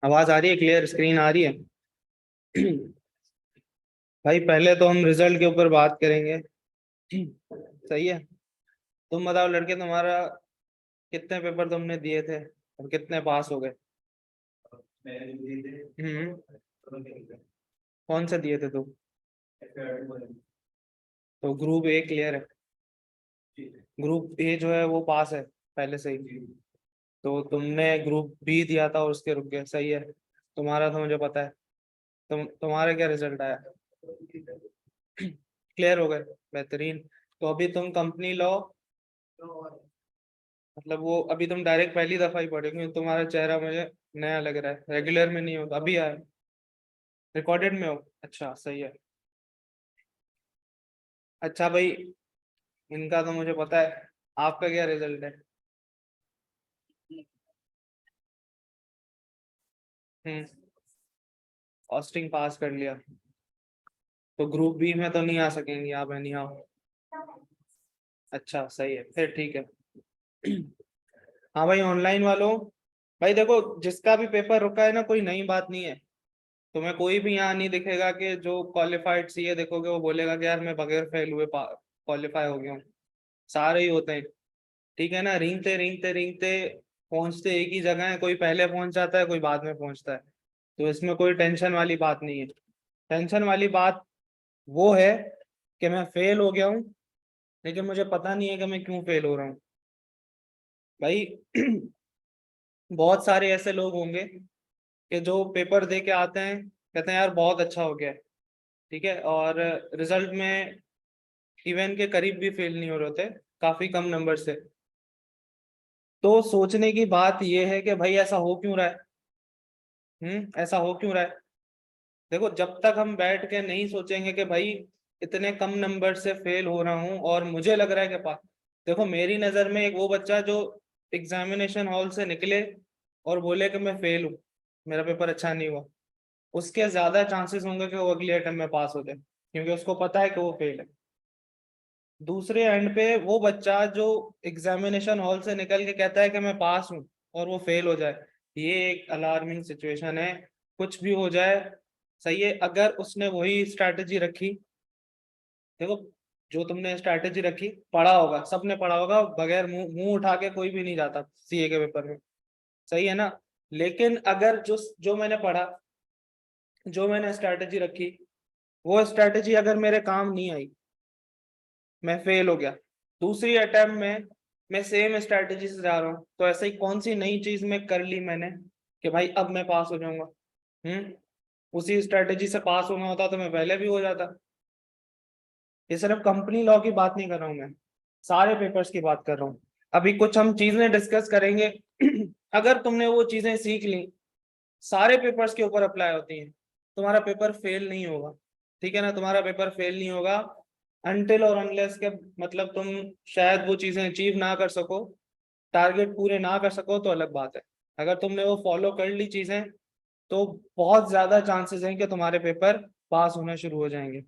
आवाज आ रही है? क्लियर स्क्रीन आ रही है? भाई पहले तो हम रिजल्ट के ऊपर बात करेंगे। सही है। तुम बताओ लड़के, तुम्हारा कितने पेपर तुमने दिए थे और कितने पास हो गए? हम्म। कौन से दिए थे तुम? तो ग्रुप ए क्लियर है? ग्रुप ए जो है वो पास है पहले से ही। तो तुमने ग्रुप बी दिया था और उसके रुक गए, सही है। तुम्हारा तो मुझे पता है। तुम्हारा क्या रिजल्ट आया? क्लियर हो गए? बेहतरीन। तो अभी तुम कंपनी लो, मतलब वो अभी तुम डायरेक्ट पहली दफा ही पढ़े, क्योंकि तुम्हारा चेहरा मुझे नया लग रहा है, रेगुलर में नहीं हो, अभी आया। रिकॉर्डेड में हो? अच्छा सही है। अच्छा भाई, इनका तो मुझे पता है। आपका क्या रिजल्ट है? हम्म। कॉस्टिंग पास कर लिया? तो ग्रुप बी में तो नहीं आ सकेंगे आप एनी हाउ। अच्छा सही है, फिर ठीक है। हाँ भाई, ऑनलाइन वालों, भाई देखो, जिसका भी पेपर रुका है ना, कोई नई बात नहीं है। तुम्हें कोई भी यहाँ नहीं दिखेगा कि जो क्वालिफाइड सीए देखोगे वो बोलेगा कि यार मैं बगैर फेल हुए क्वालिफाई हो गया हूँ। सारे ही होते हैं। ठीक है ना, रेंगते रेंगते रेंगते पहुंचते एक ही जगह है, कोई पहले पहुंच जाता है, कोई बाद में पहुंचता है। तो इसमें कोई टेंशन वाली बात नहीं है। टेंशन वाली बात वो है कि मैं फेल हो गया हूँ, लेकिन मुझे पता नहीं है कि मैं क्यों फेल हो रहा हूँ। भाई बहुत सारे ऐसे लोग होंगे कि जो पेपर दे के आते हैं, कहते हैं यार बहुत अच्छा हो गया है, ठीक है, और रिजल्ट में इवन के करीब भी फेल नहीं हो रहे थे, काफी कम नंबर से। तो सोचने की बात यह है कि भाई ऐसा हो क्यों रहा है? ऐसा हो क्यों रहा है? देखो, जब तक हम बैठ के नहीं सोचेंगे कि भाई इतने कम नंबर से फेल हो रहा हूँ और मुझे लग रहा है कि पास। देखो, मेरी नजर में एक वो बच्चा जो एग्जामिनेशन हॉल से निकले और बोले कि मैं फेल हूँ, मेरा पेपर अच्छा नहीं हुआ, उसके ज्यादा चांसेस होंगे कि वो अगले अटेम्प्ट में पास हो जाए, क्योंकि उसको पता है कि वो फेल है। दूसरे एंड पे वो बच्चा जो एग्जामिनेशन हॉल से निकल के कहता है कि मैं पास हूँ और वो फेल हो जाए, ये एक अलार्मिंग सिचुएशन है। कुछ भी हो जाए, सही है, अगर उसने वही स्ट्रैटेजी रखी। देखो, जो तुमने स्ट्रैटेजी रखी, पढ़ा होगा, सबने पढ़ा होगा, बगैर मुंह मुंह उठा के कोई भी नहीं जाता सीए के पेपर में, सही है ना। लेकिन अगर जो जो मैंने पढ़ा, जो मैंने स्ट्रैटेजी रखी, वो स्ट्रैटेजी अगर मेरे काम नहीं आई, मैं फेल हो गया, दूसरी अटेम्प्ट में मैं सेम स्ट्रैटेजी से जा रहा हूँ, तो ऐसे ही कौन सी नई चीज में कर ली मैंने कि भाई अब मैं पास हो जाऊंगा? हम्म। उसी स्ट्रैटेजी से पास होना होता तो मैं पहले भी हो जाता। ये सिर्फ कंपनी लॉ की बात नहीं कर रहा हूँ मैं, सारे पेपर्स की बात कर रहा हूँ। अभी कुछ हम चीजें डिस्कस करेंगे। अगर तुमने वो चीजें सीख ली, सारे पेपर्स के ऊपर अप्लाई होती हैं, तुम्हारा पेपर फेल नहीं होगा। ठीक है ना, तुम्हारा पेपर फेल नहीं होगा अनटिल और अनलेस के, मतलब तुम शायद वो चीजें अचीव ना कर सको, टारगेट पूरे ना कर सको तो अलग बात है। अगर तुमने वो फॉलो कर ली चीजें, तो बहुत ज्यादा चांसेस हैं कि तुम्हारे पेपर पास होना शुरू हो जाएंगे।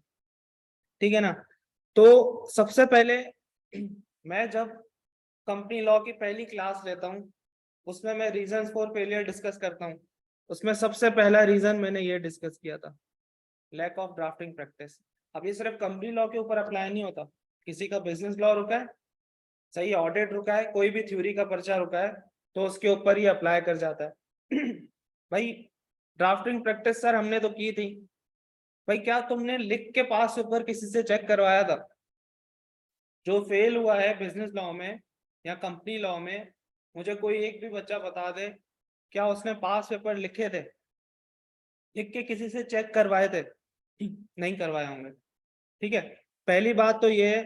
ठीक है ना। तो सबसे पहले मैं जब कंपनी लॉ की पहली क्लास लेता हूँ, उसमें मैं रीजंस फॉर फेलियर डिस्कस करता हूँ। उसमें सबसे पहला रीजन मैंने ये डिस्कस किया था, लैक ऑफ ड्राफ्टिंग प्रैक्टिस। अब ये सिर्फ कंपनी लॉ के ऊपर अप्लाई नहीं होता, किसी का बिजनेस लॉ रुका है, सही है, ऑडिट रुका है, कोई भी थ्योरी का पर्चा रुका है, तो उसके ऊपर ही अप्लाई कर जाता है। भाई, ड्राफ्टिंग प्रैक्टिस सर हमने तो की थी। भाई क्या तुमने लिख के पास पेपर किसी से चेक करवाया था? जो फेल हुआ है बिजनेस लॉ में या कंपनी लॉ में, मुझे कोई एक भी बच्चा बता दे, क्या उसने पास पेपर लिखे थे, लिख के किसी से चेक करवाए थे? नहीं करवाए होंगे। ठीक है। पहली बात तो ये है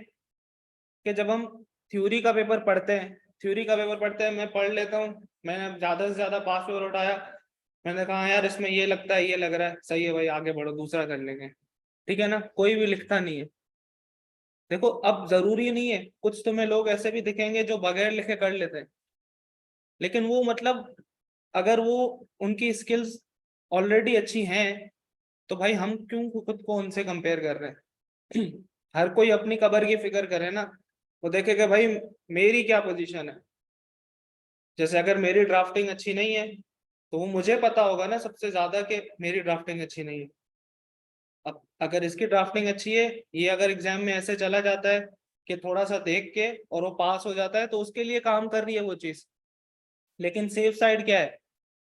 कि जब हम थ्योरी का पेपर पढ़ते हैं, मैं पढ़ लेता हूँ, मैंने ज्यादा से ज्यादा पास पेपर उठाया, मैंने कहा यार इसमें ये लगता है, ये लग रहा है, सही है भाई, आगे बढ़ो, दूसरा कर लेंगे। ठीक है ना, कोई भी लिखता नहीं है। देखो, अब जरूरी नहीं है, कुछ तुम्हें लोग ऐसे भी दिखेंगे जो बगैर लिखे कर लेते हैं, लेकिन वो मतलब अगर वो उनकी स्किल्स ऑलरेडी अच्छी हैं, तो भाई हम क्यों खुद को उनसे कंपेयर कर रहे हैं? हर कोई अपनी कबर की फिक्र करे ना, वो देखे कि भाई मेरी क्या पोजीशन है। जैसे अगर मेरी ड्राफ्टिंग अच्छी नहीं है, तो वो मुझे पता होगा ना सबसे ज्यादा कि मेरी ड्राफ्टिंग अच्छी नहीं है। अब अगर इसकी ड्राफ्टिंग अच्छी है, ये अगर एग्जाम में ऐसे चला जाता है कि थोड़ा सा देख के और वो पास हो जाता है, तो उसके लिए काम कर रही है वो चीज। लेकिन सेफ साइड क्या है?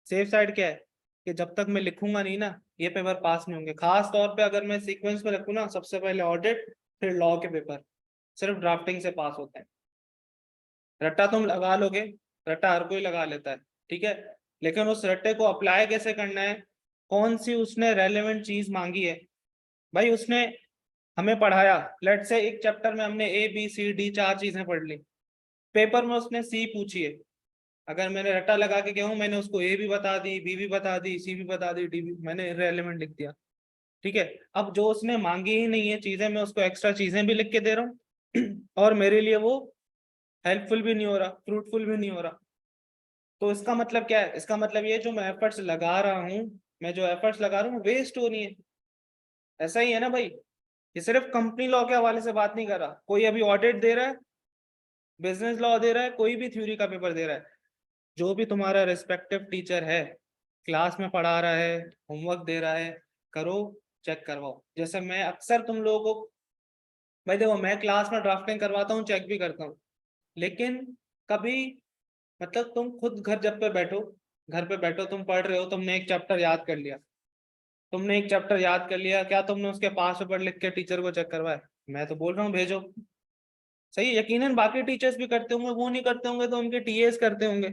सेफ साइड क्या है कि जब तक मैं लिखूंगा नहीं ना, ये पेपर पास नहीं होंगे। खास तौर पे अगर मैं सीक्वेंस में रखूँ ना, सबसे पहले ऑडिट, फिर लॉ के पेपर सिर्फ ड्राफ्टिंग से पास होते हैं। रट्टा तुम लगा लोगे, रट्टा हर कोई लगा लेता है, ठीक है, लेकिन उस रट्टे को अप्लाई कैसे करना है, कौन सी उसने रेलेवेंट चीज मांगी है। भाई उसने हमें पढ़ाया, लेट से एक चैप्टर में हमने ABCD 4 चीजें पढ़ ली, पेपर में उसने सी पूछी है, अगर मैंने रट्टा लगा के गया हूँ, मैंने उसको ए भी बता दी, बी भी बता दी, सी भी बता दी, डी भी, मैंने रेलेवेंट लिख दिया, ठीक है। अब जो उसने मांगी ही नहीं है चीजें, मैं उसको एक्स्ट्रा चीजें भी लिख के दे रहा हूँ और मेरे लिए वो हेल्पफुल भी नहीं हो रहा, फ्रूटफुल भी नहीं हो रहा। तो इसका मतलब क्या है? इसका मतलब ये, जो मैं एफर्ट्स लगा रहा हूँ, मैं जो एफर्ट्स लगा रहा हूँ वेस्ट हो रही है। ऐसा ही है ना भाई। ये सिर्फ कंपनी लॉ के हवाले से बात नहीं कर रहा, कोई अभी ऑडिट दे रहा है, बिजनेस लॉ दे रहा है, कोई भी थ्योरी का पेपर दे रहा है, जो भी तुम्हारा रिस्पेक्टिव टीचर है, क्लास में पढ़ा रहा है, होमवर्क दे रहा है, करो, चेक करवाओ। जैसे मैं अक्सर तुम लोगों को, भाई देखो मैं क्लास में ड्राफ्टिंग करवाता हूँ, चेक भी करता हूँ, लेकिन कभी, मतलब तुम खुद घर जब पे बैठो, घर पे बैठो, तुम पढ़ रहे हो, तुमने एक चैप्टर याद कर लिया, तुमने एक चैप्टर याद कर लिया, क्या तुमने उसके 5 पेपर लिख के टीचर को चेक करवाए? मैं तो बोल रहा हूँ भेजो। सही, यकीनन बाकी टीचर्स भी करते होंगे, वो नहीं करते होंगे तो उनके TAs करते होंगे।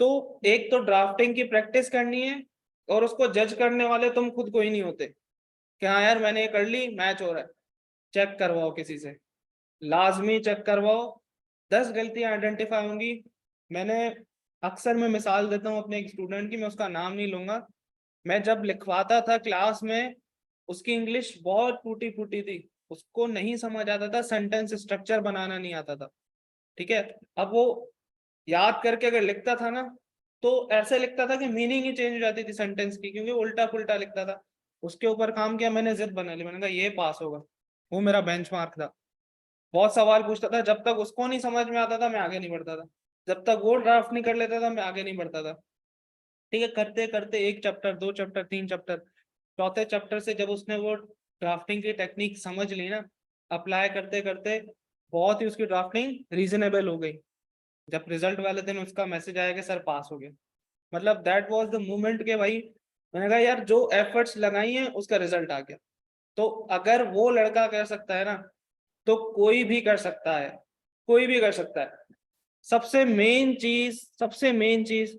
तो एक तो ड्राफ्टिंग की प्रैक्टिस करनी है, और उसको जज करने वाले तुम खुद कोई नहीं होते कि हाँ यार मैंने ये कर ली, मैच हो रहा है। चेक करवाओ किसी से, लाजमी चेक करवाओ। 10 गलतियां आइडेंटिफाई होंगी। मैंने अक्सर मैं मिसाल देता हूँ अपने एक स्टूडेंट की, मैं उसका नाम नहीं लूंगा। मैं जब लिखवाता था क्लास में, उसकी इंग्लिश बहुत टूटी फूटी थी, उसको नहीं समझ आता था, सेंटेंस स्ट्रक्चर बनाना नहीं आता था, ठीक है। अब वो याद करके अगर लिखता था ना, तो ऐसे लिखता था कि मीनिंग ही चेंज हो जाती थी सेंटेंस की, क्योंकि उल्टा पुल्टा लिखता था। उसके ऊपर काम किया मैंने, जिद बना ली, मैंने कहा ये पास होगा। वो मेरा बेंचमार्क था। बहुत सवाल पूछता था, जब तक उसको नहीं समझ में आता था मैं आगे नहीं बढ़ता था, जब तक वो ड्राफ्ट नहीं कर लेता था मैं आगे नहीं बढ़ता था, ठीक है। करते करते 1 चैप्टर, 2 चैप्टर, 3 चैप्टर, चौथे चैप्टर से जब उसने वो ड्राफ्टिंग की टेक्निक समझ ली ना, अप्लाई करते करते बहुत ही उसकी ड्राफ्टिंग रीजनेबल हो गई। जब रिजल्ट वाले दिन उसका मैसेज आया कि सर पास हो गया, मतलब दैट वाज द मोमेंट के भाई, मैंने कहा यार जो एफर्ट्स लगाई हैं उसका रिजल्ट आ गया। तो अगर वो लड़का कर सकता है ना, तो कोई भी कर सकता है, कोई भी कर सकता है। सबसे मेन चीज,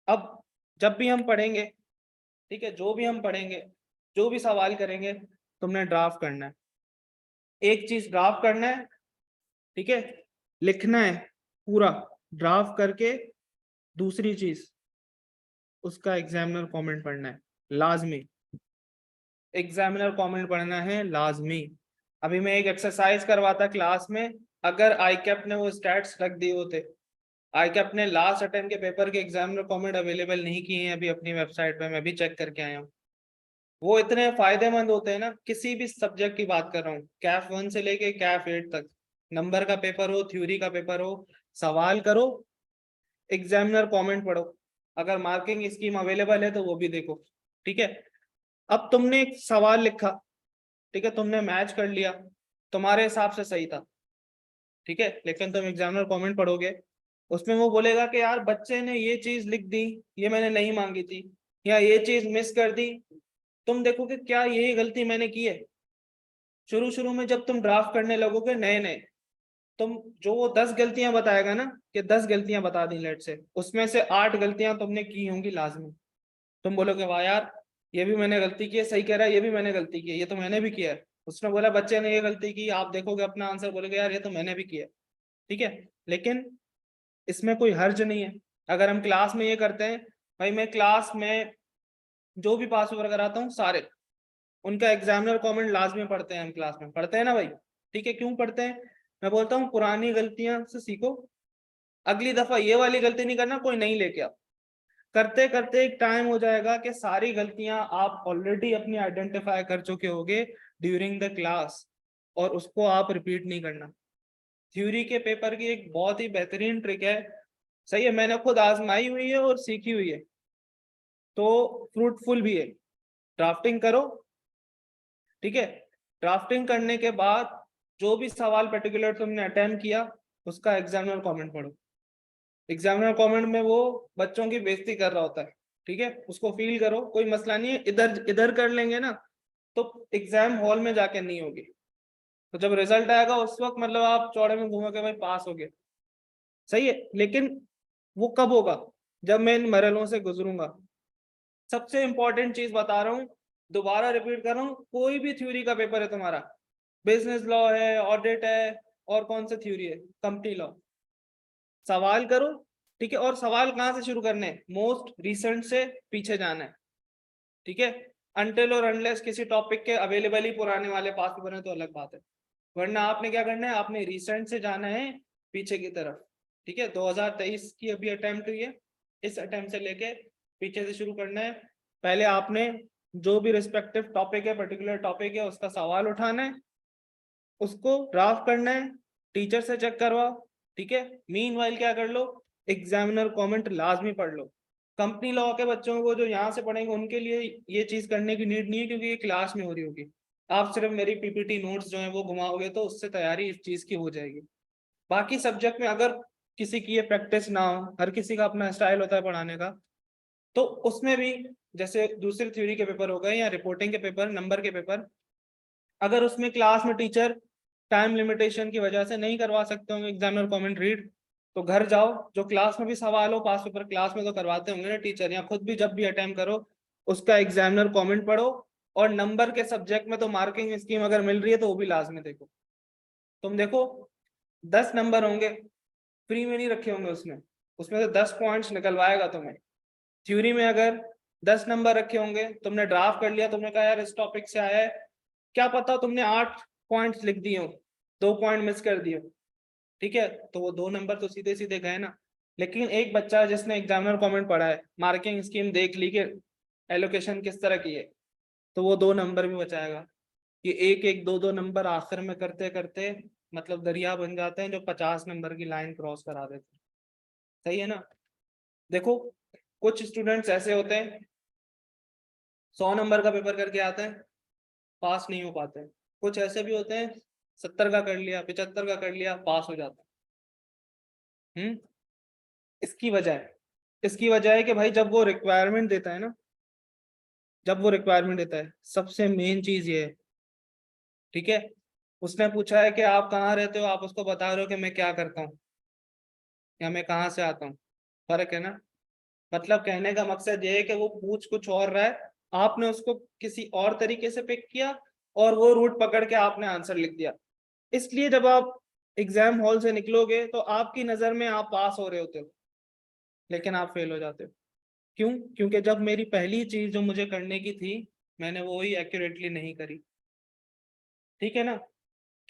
अब जब भी हम पढ़ेंगे, ठीक है, जो भी हम पढ़ेंगे, जो भी सवाल करेंगे, तुमने ड्राफ्ट करना है। एक चीज ड्राफ्ट करना है, ठीक है, लिखना है पूरा, ड्राफ्ट करके। दूसरी चीज, उसका एग्जामिनर कमेंट पढ़ना है, लाजमी। एग्जामिनर कमेंट पढ़ना है लाजमी। अभी मैं एक एक्सरसाइज करवाता क्लास में, अगर आईकैप ने वो स्टैट्स रख दिए होते, आईकैप ने लास्ट अटेम्प्ट के पेपर के एग्जामिनर कमेंट अवेलेबल नहीं किए हैं अभी अपनी वेबसाइट पे, मैं भी चेक करके आया हूँ। वो इतने फायदेमंद होते हैं ना, किसी भी सब्जेक्ट की बात कर रहा हूँ, कैफ 1 से लेके कैफ 8 तक, नंबर का पेपर हो, थ्योरी का पेपर हो, सवाल करो, एग्जामिनर कमेंट पढ़ो, अगर मार्किंग स्कीम अवेलेबल है तो वो भी देखो, ठीक है। अब तुमने एक सवाल लिखा, ठीक है, तुमने मैच कर लिया, तुम्हारे हिसाब से सही था, ठीक है, लेकिन तुम एग्जामिनर कमेंट पढ़ोगे, उसमें वो बोलेगा कि यार बच्चे ने ये चीज लिख दी, ये मैंने नहीं मांगी थी, या ये चीज मिस कर दी। तुम देखोगे क्या यही गलती मैंने की है। शुरू शुरू में जब तुम ड्राफ्ट करने लगोगे नए नए, तुम जो वो 10 गलतियां बताएगा ना, कि 10 गलतियां बता दी लेट से, उसमें से 8 गलतियां तुमने की होंगी लाजमी। तुम बोलोगे वाह यार, ये भी मैंने गलती की है, सही कह रहा है, ये भी मैंने गलती की है, ये तो मैंने भी किया है। उसने बोला बच्चे ने ये गलती की, आप देखोगे अपना आंसर, बोलोगे यार ये तो मैंने भी किया है, ठीक है। लेकिन इसमें कोई हर्ज नहीं है अगर हम क्लास में ये करते हैं। भाई मैं क्लास में जो भी पास ओवर कराता हूँ सारे, उनका एग्जामिनर कमेंट लाजमी पढ़ते हैं, हम क्लास में पढ़ते हैं ना भाई, ठीक है। क्यों पढ़ते हैं? मैं बोलता हूँ पुरानी गलतियां से सीखो, अगली दफा ये वाली गलती नहीं करना, कोई नहीं लेके आओ। करते करते एक टाइम हो जाएगा कि सारी गलतियां आप ऑलरेडी अपनी आइडेंटिफाई कर चुके होगे ड्यूरिंग द क्लास, और उसको आप रिपीट नहीं करना। थ्योरी के पेपर की एक बहुत ही बेहतरीन ट्रिक है, सही है, मैंने खुद आजमाई हुई है और सीखी हुई है। तो फ्रूटफुल भी है। ड्राफ्टिंग करो, ठीक है। ड्राफ्टिंग करने के बाद जो भी सवाल पर्टिकुलर तुमने अटेम्प्ट किया उसका एग्जामिनर कमेंट पढ़ो। एग्जामिनर कमेंट में वो बच्चों की बेइज्जती कर रहा होता है, ठीक है, उसको फील करो, कोई मसला नहीं है, इधर इधर कर लेंगे ना तो एग्जाम हॉल में जाके नहीं होगी। तो जब रिजल्ट आएगा उस वक्त मतलब आप चौड़े में घूमोगे भाई पास हो गए, सही है। लेकिन वो कब होगा? जब मैं इन मरहलों से गुजरूंगा। सबसे इंपॉर्टेंट चीज बता रहा हूँ, दोबारा रिपीट कर रहा हूँ, कोई भी थ्योरी का पेपर है तुम्हारा, बिजनेस लॉ है, ऑडिट है, और कौन सा थ्योरी है, कंपनी लॉ, सवाल करो, ठीक है। और सवाल कहाँ से शुरू करने हैं? मोस्ट रिसेंट से पीछे जाना है, ठीक है। अनटिल और अनलेस किसी टॉपिक के अवेलेबल ही पुराने वाले पास पेपर है तो अलग बात है, वरना आपने क्या करना है, आपने रिसेंट से जाना है पीछे की तरफ, ठीक है। 2023 की अभी अटेम्प्ट हुई है, इस अटेम्प्ट से लेके पीछे से शुरू करना है। पहले आपने जो भी रिस्पेक्टिव टॉपिक है, पर्टिकुलर टॉपिक है, उसका सवाल उठाना है, उसको ड्राफ्ट करना है, टीचर से चेक करवाओ, ठीक है। मीनवाइल क्या कर लो, एग्जामिनर कमेंट लाजमी पढ़ लो। कंपनी लॉ के बच्चों को जो यहाँ से पढ़ेंगे उनके लिए ये चीज करने की नीड नहीं है, क्योंकि ये क्लास में हो रही होगी। आप सिर्फ मेरी पीपीटी नोट्स जो है वो घुमाओगे तो उससे तैयारी इस चीज की हो जाएगी। बाकी सब्जेक्ट में अगर किसी की ये प्रैक्टिस ना हो, हर किसी का अपना स्टाइल होता है पढ़ाने का, तो उसमें भी जैसे दूसरी थ्योरी के पेपर हो गए या रिपोर्टिंग के पेपर, नंबर के पेपर, अगर उसमें क्लास में टीचर टाइम लिमिटेशन की वजह से नहीं करवा सकते होंगे एग्जामिनर कमेंट रीड, तो घर जाओ, जो क्लास में भी सवाल हो पास पेपर क्लास में तो करवाते होंगे ना टीचर, या खुद भी जब भी अटेम्प्ट करो उसका एग्जामिनर कमेंट पढ़ो। और नंबर के सब्जेक्ट में तो मार्किंग स्कीम अगर मिल रही है तो वो भी लाजमी देखो। तुम देखो 10 नंबर होंगे, फ्री में नहीं रखे होंगे उसमें, उसमें से 10 पॉइंट्स निकलवाएगा तुम्हें। थ्योरी में अगर 10 नंबर रखे होंगे, तुमने ड्राफ्ट कर लिया, तुमने कहा यार इस टॉपिक से आया है, क्या पता तुमने 8 पॉइंट्स लिख दिए हो, 2 पॉइंट मिस कर दिए, ठीक है, तो वो 2 नंबर तो सीधे सीधे गए ना। लेकिन एक बच्चा जिसने एग्जामिनर कमेंट पढ़ा है, मार्किंग स्कीम देख ली कि एलोकेशन किस तरह की है, तो वो 2 नंबर भी बचाएगा। कि एक एक दो दो नंबर आखिर में करते करते मतलब दरिया बन जाते हैं जो 50 नंबर की लाइन क्रॉस करा देते हैं, सही है ना। देखो कुछ स्टूडेंट्स ऐसे होते हैं 100 नंबर का पेपर करके आते हैं, पास नहीं हो पाते हैं। कुछ ऐसे भी होते हैं 70 का कर लिया, 75 का कर लिया, पास हो जाते हैं। इसकी वजह है, इसकी वजह है कि भाई जब वो रिक्वायरमेंट देता है ना, जब वो रिक्वायरमेंट देता है, सबसे मेन चीज ये है, ठीक है। उसने पूछा है कि आप कहाँ रहते हो, आप उसको बता रहे हो कि मैं क्या करता हूँ या मैं कहाँ से आता हूँ, फर्क है ना। मतलब कहने का मकसद ये है कि वो पूछ कुछ और रहा है, आपने उसको किसी और तरीके से पिक किया और वो रूट पकड़ के आपने आंसर लिख दिया। इसलिए जब आप एग्जाम हॉल से निकलोगे तो आपकी नजर में आप पास हो रहे होते हो, लेकिन आप फेल हो जाते हो। क्यों? क्योंकि जब मेरी पहली चीज जो मुझे करने की थी मैंने वो ही एक्यूरेटली नहीं करी, ठीक है ना।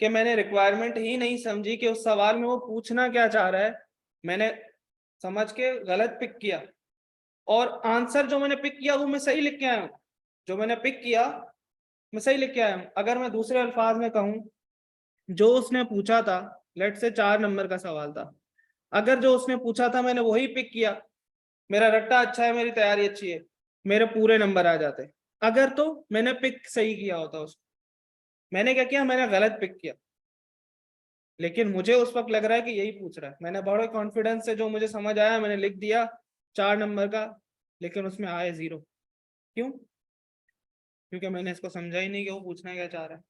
कि मैंने रिक्वायरमेंट ही नहीं समझी कि उस सवाल में वो पूछना क्या चाह रहा है, मैंने समझ के गलत पिक किया। और आंसर जो मैंने पिक किया वो मैं सही लिख के आया हूँ, जो मैंने पिक किया मैं सही लिख के आया हूँ। अगर मैं दूसरे अल्फाज में कहूँ, जो उसने पूछा था, लेट से 4 नंबर का सवाल था, अगर जो उसने पूछा था मैंने वही पिक किया, मेरा रट्टा अच्छा है, मेरी तैयारी अच्छी है, मेरे पूरे नंबर आ जाते। अगर तो मैंने पिक सही किया होता उसको, मैंने क्या किया, मैंने गलत पिक किया। लेकिन मुझे उस वक्त लग रहा है कि यही पूछ रहा है, मैंने बड़े कॉन्फिडेंस से जो मुझे समझ आया मैंने लिख दिया 4 नंबर का, लेकिन उसमें आए 0। क्यों? क्योंकि मैंने इसको समझा ही नहीं कि वो पूछना क्या चाह रहा है।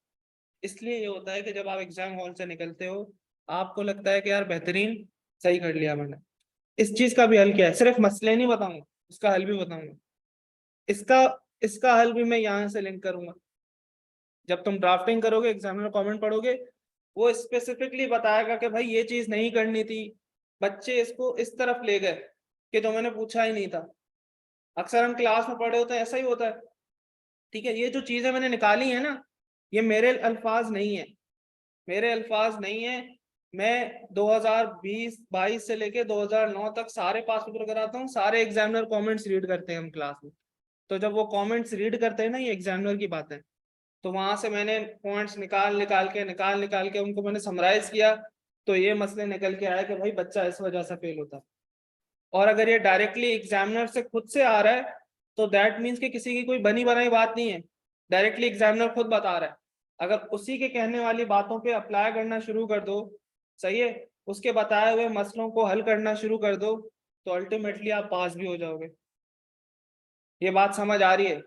इसलिए ये होता है कि जब आप एग्जाम हॉल से निकलते हो आपको लगता है कि यार बेहतरीन, सही कर लिया मैंने। इस चीज का भी हल क्या है, सिर्फ मसले नहीं बताऊंगा, उसका हल भी बताऊंगा। इसका इसका हल भी मैं यहाँ से लिंक करूंगा। जब तुम ड्राफ्टिंग करोगे, एग्जामिनर कमेंट पढ़ोगे, वो स्पेसिफिकली बताएगा कि भाई ये चीज नहीं करनी थी, बच्चे इसको इस तरफ ले गए कि जो मैंने पूछा ही नहीं था। अक्सर हम क्लास में पढ़े होते हैं, ऐसा ही होता है, ठीक है। ये जो चीजें मैंने निकाली है ना, ये मेरे अल्फाज नहीं है, मेरे अल्फाज नहीं है। मैं 2020-22 से लेके 2009 तक सारे पास पेपर कराता हूँ, सारे एग्जामिनर कमेंट्स रीड करते हैं हम क्लास में। तो जब वो कमेंट्स रीड करते हैं ना, ये एग्जामिनर की बात है, तो वहां से मैंने पॉइंट्स निकाल के उनको मैंने समराइज किया, तो ये मसले निकल के आया कि भाई बच्चा इस वजह से फेल होता है। और अगर ये डायरेक्टली एग्जामिनर से खुद से आ रहा है तो दैट मीन्स कि किसी की कोई बनी बनाई बात नहीं है, डायरेक्टली एग्जामिनर खुद बता रहा है। अगर उसी के कहने वाली बातों पे अप्लाई करना शुरू कर दो, सही है, उसके बताए हुए मसलों को हल करना शुरू कर दो, तो अल्टीमेटली आप पास भी हो जाओगे। ये बात समझ आ रही है?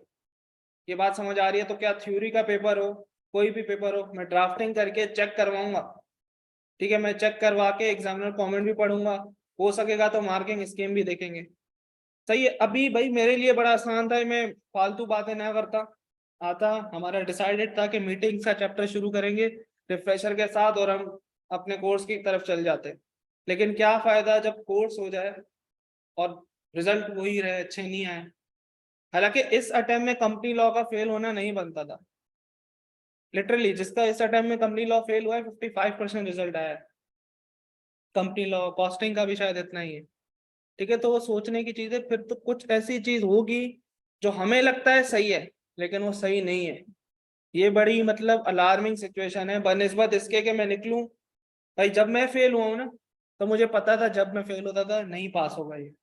ये बात समझ आ रही है? तो क्या थ्योरी का पेपर हो, कोई भी पेपर हो, मैं ड्राफ्टिंग करके चेक करवाऊंगा, ठीक है, मैं चेक करवा के एग्जामिनर कमेंट भी पढ़ूंगा, हो सकेगा तो मार्किंग स्कीम भी देखेंगे। सही है। अभी भाई मेरे लिए बड़ा आसान था, मैं फालतू बातें ना करता, आता, हमारा डिसाइडेड था कि मीटिंग्स का चैप्टर शुरू करेंगे रिफ्रेशर के साथ और हम अपने कोर्स की तरफ चल जाते। लेकिन क्या फायदा जब कोर्स हो जाए और रिजल्ट वही रहे, अच्छे नहीं आए। हालांकि इस अटेम्प्ट में कंपनी लॉ का फेल होना नहीं बनता था, लिटरली जिसका इस अटेम्प्ट में कंपनी लॉ फेल हुआ है 55% रिजल्ट आया है। कंपनी लॉ, कॉस्टिंग का भी शायद इतना ही है, ठीक है। तो वो सोचने की चीज है, फिर तो कुछ ऐसी चीज होगी जो हमें लगता है सही है लेकिन वो सही नहीं है। ये बड़ी मतलब अलार्मिंग सिचुएशन है बनिस्बत इसके कि मैं निकलूं। भाई जब मैं फेल हुआ हूं ना, तो मुझे पता था जब मैं फेल होता था नहीं पास होगा ये,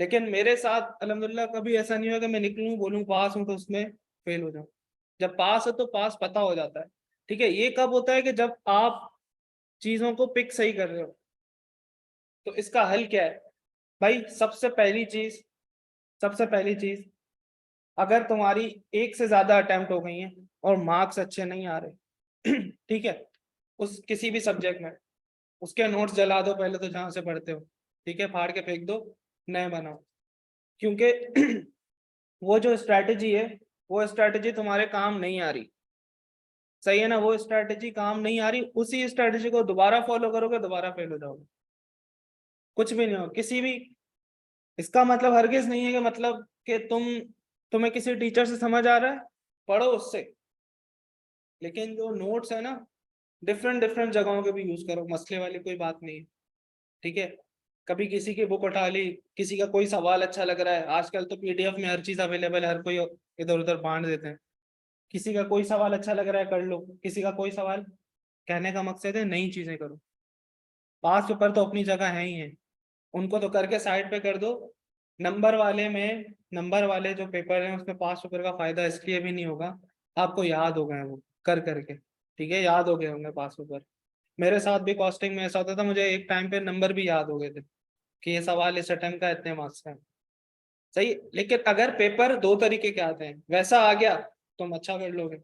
लेकिन मेरे साथ अल्हम्दुलिल्लाह कभी ऐसा नहीं हुआ कि मैं निकलूं बोलूं पास हूं तो उसमें फेल हो जाऊं। जब पास हो तो पास पता हो जाता है, ठीक है। ये कब होता है कि जब आप चीजों को पिक सही कर रहे हो। तो इसका हल क्या है भाई? सबसे पहली चीज, अगर तुम्हारी एक से ज्यादा अटेम्प्ट हो गई हैं और मार्क्स अच्छे नहीं आ रहे ठीक है, उस किसी भी सब्जेक्ट में, उसके नोट्स जला दो पहले तो जहां से पढ़ते हो, ठीक है, फाड़ के फेंक दो, नए बनाओ। क्योंकि वो जो स्ट्रैटेजी है, वो स्ट्रैटेजी तुम्हारे काम नहीं आ रही, सही है ना, वो स्ट्रैटेजी काम नहीं आ रही, उसी स्ट्रैटेजी को दोबारा फॉलो करोगे दोबारा फेल हो जाओगे, कुछ भी नहीं हो किसी भी। इसका मतलब हरगिज नहीं है कि मतलब कि तुम्हें किसी टीचर से समझ आ रहा है, पढ़ो उससे, लेकिन जो नोट्स है ना, डिफरेंट डिफरेंट जगहों के भी यूज करो, मसले वाली कोई बात नहीं है, ठीक है। कभी किसी की बुक उठा ली, किसी का कोई सवाल अच्छा लग रहा है, आजकल तो पीडीएफ में हर चीज अवेलेबल है, हर कोई इधर उधर बांट देते हैं, किसी का कोई सवाल अच्छा लग रहा है कर लो, किसी का कोई सवाल, कहने का मकसद है नई चीजें करो। पास पेपर तो अपनी जगह है ही है, उनको तो करके साइड पे कर दो। नंबर वाले जो पेपर हैं उसमें पास पेपर का फायदा इसलिए भी नहीं होगा, आपको याद हो गए वो कर करके, ठीक है, याद हो गए होंगे पास पेपर। मेरे साथ भी कॉस्टिंग में ऐसा होता था, मुझे एक टाइम पे नंबर भी याद हो गए थे कि ये सवाल इस अटेम्प्ट का इतने मार्क्स का है, सही। लेकिन अगर पेपर दो तरीके के आते हैं, वैसा आ गया तुम अच्छा कर लोगे,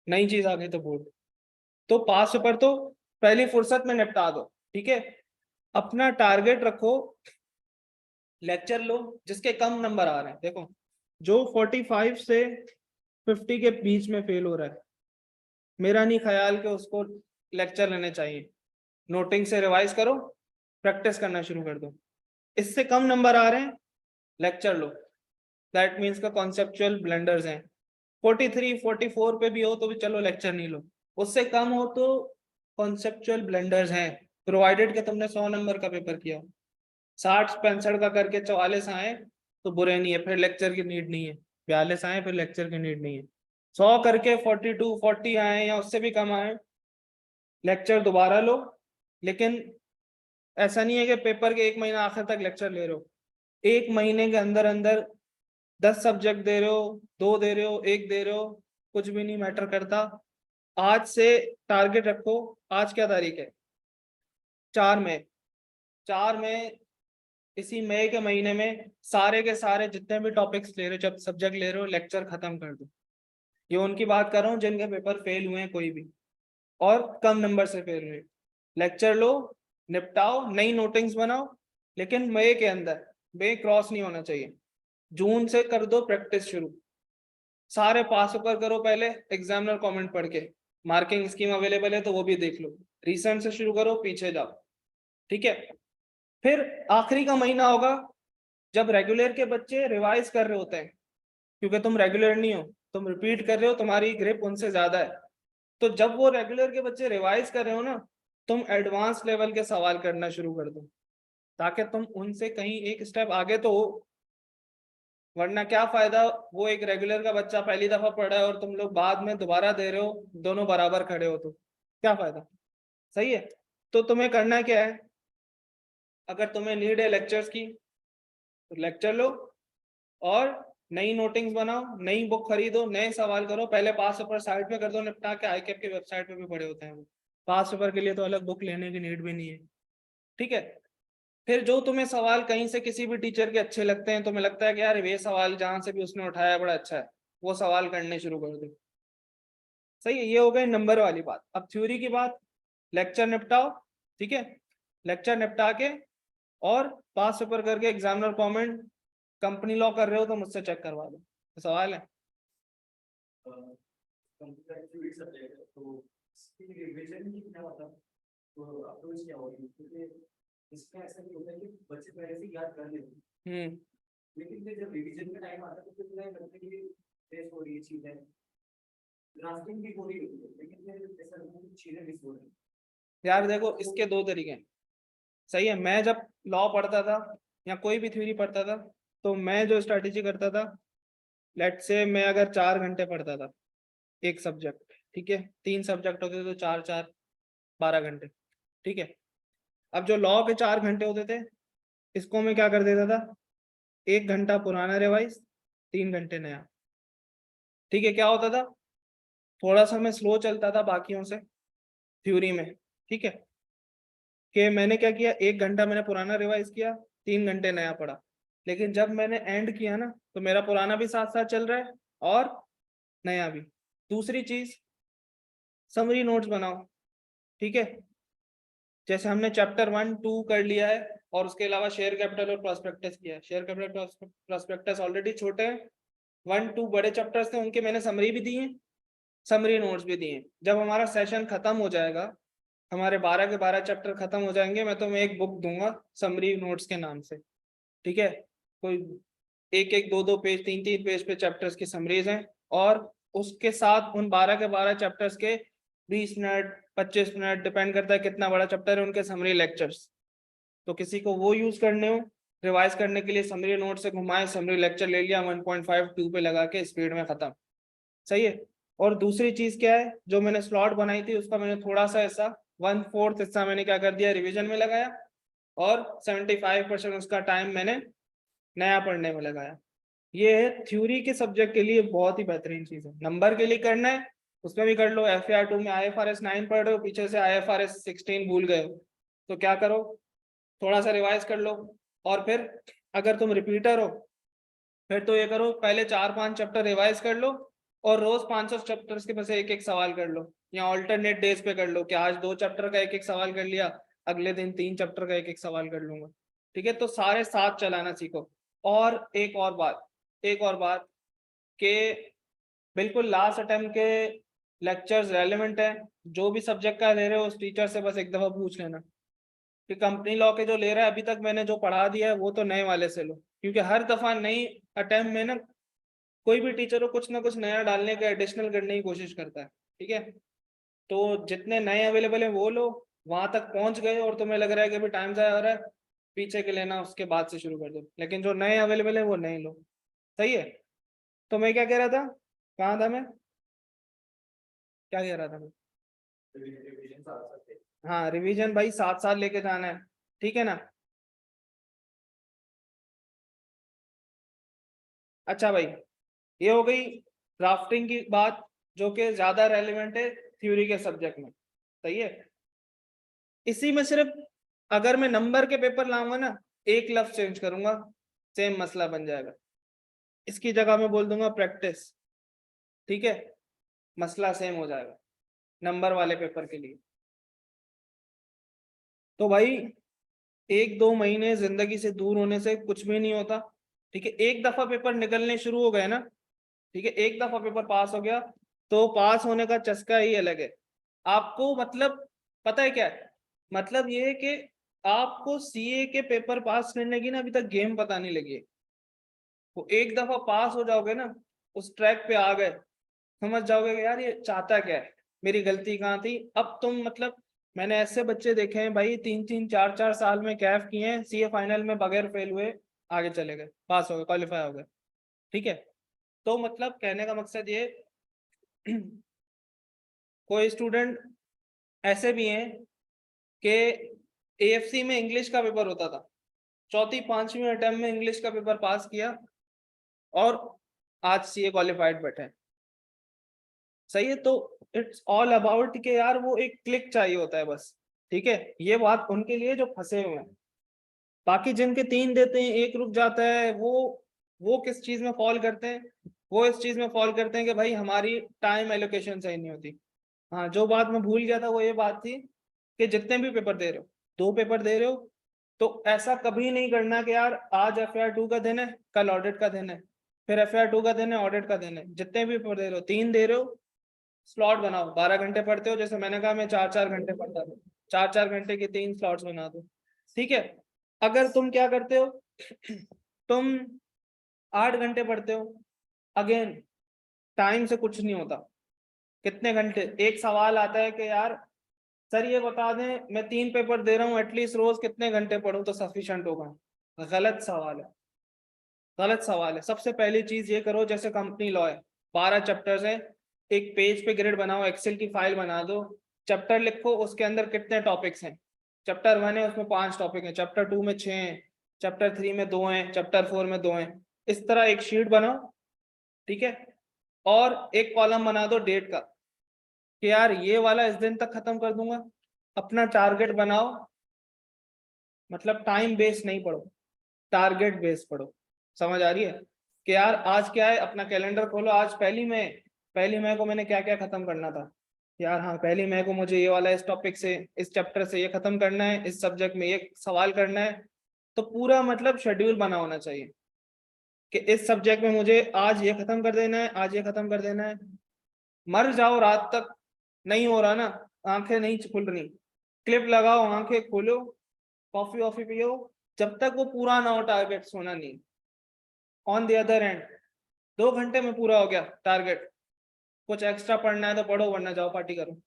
नई चीज आ गई तो बोर्ड, तो पास पेपर तो पहली फुर्सत में निपटा दो, ठीक है। अपना टारगेट रखो, लेक्चर लो जिसके कम नंबर आ रहे हैं। देखो जो 45 से 50 के बीच में फेल हो रहा है, मेरा नहीं ख्याल कि उसको लेक्चर लेने चाहिए, नोटिंग से रिवाइज करो, प्रैक्टिस करना शुरू कर दो। इससे कम नंबर आ रहे हैं, लेक्चर लो, दैट मीन्स का कॉन्सेप्चुअल ब्लेंडर्स हैं। 43 44 पे भी हो तो भी चलो लेक्चर नहीं लो, उससे कम हो तो कॉन्सेप्चुअल ब्लेंडर्स हैं, प्रोवाइडेड कि तुमने 100 नंबर का पेपर किया हो। 60 65 का करके 44 आए तो बुरे नहीं है, फिर लेक्चर की नीड नहीं है। 42 आए फिर लेक्चर की नीड नहीं है। 100 करके 42 40 आए या उससे भी कम आए, लेक्चर दोबारा लो। लेकिन ऐसा नहीं है कि पेपर के एक महीना आखिर तक लेक्चर ले रहे हो, एक महीने के अंदर अंदर 10 सब्जेक्ट दे रहे हो, 2 दे रहे हो, 1 दे रहे हो, कुछ भी नहीं मैटर करता। आज से टारगेट रखो, आज क्या तारीख है? 4 मई। 4 मई, इसी मई के महीने में सारे के सारे जितने भी टॉपिक्स ले रहे हो, जब सब्जेक्ट ले रहे हो, लेक्चर खत्म कर दो। ये उनकी बात कर रहा हूँ जिनके पेपर फेल हुए हैं कोई भी, और कम नंबर से फेल हुए। लेक्चर लो, निपटाओ, नई नोटिंग्स बनाओ, लेकिन मई के अंदर, मई क्रॉस नहीं होना चाहिए। जून से कर दो प्रैक्टिस शुरू, सारे पास ऊपर करो पहले, एग्जामिनर कमेंट पढ़ के, मार्किंग स्कीम अवेलेबल है तो वो भी देख लो, रिसेंट से शुरू करो, पीछे जाओ, ठीक है। फिर आखिरी का महीना होगा जब रेगुलर के बच्चे रिवाइज कर रहे होते हैं, क्योंकि तुम रेगुलर नहीं हो, तुम रिपीट कर रहे हो, तुम्हारी ग्रिप उनसे ज्यादा है। तो जब वो रेगुलर के बच्चे रिवाइज कर रहे हो ना, तुम एडवांस लेवल के सवाल करना शुरू कर दो, ताकि तुम उनसे कहीं एक स्टेप आगे तो हो। वरना क्या फायदा, वो एक रेगुलर का बच्चा पहली दफा पढ़ा है और तुम लोग बाद में दोबारा दे रहे हो, दोनों बराबर खड़े हो तो क्या फायदा, सही है। तो तुम्हें करना क्या है, अगर तुम्हें नीड है लेक्चर्स की तो लेक्चर लो, और नई नोटिंग्स बनाओ, नई बुक खरीदो, नए सवाल करो, पहले पास पेपर साइड पे कर दो निपटा के, आईकेप की वेबसाइट पे भी पड़े होते हैं वो, पास पेपर के लिए तो अलग बुक लेने की नीड भी नहीं है, ठीक है। फिर जो तुम्हें सवाल कहीं से किसी भी टीचर के अच्छे लगते हैं, तुम्हें लगता है कि यार ये सवाल जहां से भी उसने उठाया बड़ा अच्छा है, वो सवाल करने शुरू कर दो। सही है, ये हो गई नंबर वाली बात। अब थ्योरी की बात, लेक्चर निपटाओ, ठीक है, लेक्चर निपटा के और पास पेपर करके एग्जामिनर कमेंट, कंपनी लॉ कर रहे हो तो मुझसे चेक करवा दो। तो सवाल है इसमें ऐसा नहीं होता कि बच्चे पहले से याद कर लेते हम्म लेकिन फिर जब रिवीजन का टाइम आता है तो फिर मुझे लगता है कि टेस्ट हो रही है चीजें ड्राफ्टिंग भी हो रही होती है लेकिन फिर ऐसा लगता है कि चीजें मिस हो रही हैं। यार देखो, इसके दो तरीके हैं। सही है, मैं जब लॉ पढ़ता था या कोई भी थ्योरी पढ़ता था, तो मैं जो स्ट्रैटेजी करता था, लेट से मैं अगर 4 घंटे पढ़ता था एक सब्जेक्ट, ठीक है, 3 सब्जेक्ट होते थे तो 4 4 12 घंटे, ठीक है। अब जो लॉ के 4 घंटे होते थे, इसको मैं क्या कर देता था, 1 घंटा पुराना रिवाइज, 3 घंटे नया, ठीक है। क्या होता था, थोड़ा सा मैं स्लो चलता था बाकियों से थ्योरी में, ठीक है, कि मैंने क्या किया, 1 घंटा मैंने पुराना रिवाइज किया, 3 घंटे नया पढ़ा। लेकिन जब मैंने एंड किया ना, तो मेरा पुराना भी साथ साथ चल रहा है और नया भी। दूसरी चीज, समरी नोट्स बनाओ, ठीक है। जैसे हमने चैप्टर 1 2 कर लिया है और उसके अलावा शेयर कैपिटल और प्रोस्पेक्टस किया है। शेयर कैपिटल प्रोस्पेक्टस ऑलरेडी छोटे हैं, 1 2 बड़े चैप्टर्स थे, उनके मैंने समरी भी दी है, समरी नोट्स भी दिए। जब हमारा सेशन खत्म हो जाएगा, हमारे 12 के 12 चैप्टर खत्म हो जाएंगे, मैं तुम्हें एक बुक दूंगा समरी नोट्स के नाम से, ठीक है। कोई एक एक दो दो पेज, 3 3 पेज पे चैप्टर्स की समरीज हैं, और उसके साथ उन 12 के 12 चैप्टर्स के 20 मिनट 25 मिनट, डिपेंड करता है कितना बड़ा चैप्टर है, उनके समरी लेक्चर्स। तो किसी को वो यूज करने हो रिवाइज करने के लिए, समरी नोट से घुमाए, समरी लेक्चर ले लिया, 1.5 2 पे लगा के स्पीड में खत्म। सही है। और दूसरी चीज क्या है, जो मैंने स्लॉट बनाई थी उसका मैंने थोड़ा सा ऐसा 1/4 हिस्सा मैंने क्या कर दिया, रिवीजन में लगाया, और 75% उसका टाइम मैंने नया पढ़ने में लगाया। ये है थ्योरी के सब्जेक्ट के लिए बहुत ही बेहतरीन चीज है। नंबर के लिए करना है उसमें भी कर लो, FAR 2 में IFRS 9 पढ़ रहे हो, पीछे से IFRS 16 भूल गए हो, तो क्या करो, थोड़ा सा रिवाइज कर लो। और फिर अगर तुम रिपीटर हो, फिर तो ये करो, पहले 4 5 चैप्टर रिवाइज कर लो, और रोज 500 चैप्टर्स के बस एक एक सवाल कर लो, या ऑल्टरनेट डेज पे कर लो, कि आज 2 चैप्टर का एक एक सवाल कर लिया, अगले दिन 3 चैप्टर का एक एक सवाल कर लूंगा, ठीक है। तो सारे साथ चलाना सीखो। और एक और बात कि बिल्कुल लास्ट अटेम्प्ट के लेक्चर्स रेलेवेंट है, जो भी सब्जेक्ट का ले रहे हो उस टीचर से बस एक दफा पूछ लेना कि कंपनी लॉ के जो ले रहा है अभी तक मैंने जो पढ़ा दिया है वो तो नए वाले से लो, क्योंकि हर दफा नई अटेम्प्ट में ना कोई भी टीचर को कुछ ना कुछ नया डालने का, एडिशनल करने की कोशिश करता है, ठीक है। तो जितने नए अवेलेबल है वो लो, वहां तक पहुंच गए और तुम्हें लग रहा है कि अभी टाइम जाया हो रहा है, पीछे के लेना उसके बाद से शुरू कर दो, लेकिन जो नए अवेलेबल है वो नहीं लो। सही है। तो मैं क्या कह रहा था, कहाँ था मैं, क्या कह रहा था मैं, हाँ, रिवीजन भाई साथ साथ लेके जाना है, ठीक है ना। अच्छा भाई, ये हो गई ड्राफ्टिंग की बात, जो कि ज्यादा रेलिवेंट है थ्योरी के सब्जेक्ट में। सही है। इसी में सिर्फ अगर मैं नंबर के पेपर लाऊंगा ना, एक लफ्ज चेंज करूंगा, सेम मसला बन जाएगा। इसकी जगह मैं बोल दूंगा प्रैक्टिस, ठीक है, मसला सेम हो जाएगा नंबर वाले पेपर के लिए। तो भाई 1 2 महीने जिंदगी से दूर होने से कुछ भी नहीं होता, ठीक है। एक दफा पेपर निकलने शुरू हो गए ना, ठीक है, एक दफा पेपर पास हो गया, तो पास होने का चस्का ही अलग है आपको। मतलब पता है क्या है, मतलब ये है कि आपको CA के पेपर पास करने की ना अभी तक गेम पता नहीं लगी है। वो एक दफा पास हो जाओगे ना, उस ट्रैक पे आ गए, समझ जाओगे कि यार ये चाहता क्या है, मेरी गलती कहाँ थी। अब तुम मतलब, मैंने ऐसे बच्चे देखे हैं भाई, 3 3 4 4 साल में कैफ किए हैं, CA फाइनल में बगैर फेल हुए आगे चले गए, पास हो गए, क्वालिफाई हो गए, ठीक है। तो मतलब कहने का मकसद ये कोई स्टूडेंट ऐसे भी हैं कि AFC में इंग्लिश का पेपर होता था, चौथी 5वीं अटेम्प्ट में इंग्लिश का पेपर पास किया, और आज सीए क्वालिफाइड बैठे हैं, सही है। तो इट्स ऑल अबाउट के यार वो एक क्लिक चाहिए होता है बस, ठीक है। ये बात उनके लिए जो फंसे हुए हैं, बाकी जिनके 3 देते हैं 1 रुक जाता है, वो किस चीज में फॉल करते हैं, वो इस चीज में फॉल करते हैं कि भाई हमारी टाइम एलोकेशन सही नहीं होती। हाँ, जो बात मैं भूल गया था वो ये बात थी कि जितने भी पेपर दे रहे हो, 2 पेपर दे रहे हो, तो ऐसा कभी नहीं करना कि यार आज FR2 का दिन है, कल ऑडिट का दिन है, फिर FR2 का दिन है, ऑडिट का दिन है। जितने भी पेपर दे रहे हो, 3 दे रहे हो, स्लॉट बनाओ। 12 घंटे पढ़ते हो, जैसे मैंने कहा मैं 4-4 घंटे पढ़ता था, 4-4 घंटे की 3 स्लॉट्स बना दो, ठीक है। अगर तुम क्या करते हो, तुम 8 घंटे पढ़ते हो, अगेन टाइम से कुछ नहीं होता। कितने घंटे, एक सवाल आता है कि यार सर ये बता दें मैं 3 पेपर दे रहा हूँ, एटलीस्ट रोज कितने घंटे पढूं तो सफिशिएंट होगा। गलत सवाल है, गलत सवाल है। सबसे पहली चीज ये करो, जैसे कंपनी लॉ है, 12 चैप्टर्स है, एक पेज पे ग्रिड बनाओ, एक्सेल की फाइल बना दो, चैप्टर लिखो उसके अंदर कितने टॉपिक्स हैं। चैप्टर 1 है उसमें 5 टॉपिक हैं, चैप्टर 2 में 6 हैं, चैप्टर 3 में 2 हैं, चैप्टर 4 में 2 हैं। इस तरह एक शीट बनाओ, ठीक है। और एक कॉलम बना दो डेट का, कि यार ये वाला इस दिन तक खत्म कर दूंगा। अपना टारगेट बनाओ, मतलब टाइम बेस नहीं पढ़ो, टारगेट बेस पढ़ो। समझ आ रही है कि यार आज क्या है, अपना कैलेंडर खोलो, आज 1 मई, 1 मई को मैंने क्या क्या खत्म करना था। यार हाँ, 1 मई को मुझे ये वाला इस टॉपिक से, इस चैप्टर से ये खत्म करना है, इस सब्जेक्ट में ये सवाल करना है। तो पूरा मतलब शेड्यूल बना होना चाहिए कि इस सब्जेक्ट में मुझे आज ये खत्म कर देना है, आज ये खत्म कर देना है। मर जाओ रात तक, नहीं हो रहा ना, आंखें नहीं खुल रही, क्लिप लगाओ, आंखें खोलो, कॉफी वॉफी पियो, जब तक वो पूरा ना हो टारगेट, सोना नहीं। ऑन द अदर एंड 2 घंटे में पूरा हो गया टारगेट, कुछ एक्स्ट्रा पढ़ना है तो पढ़ो, वरना जाओ पार्टी करो।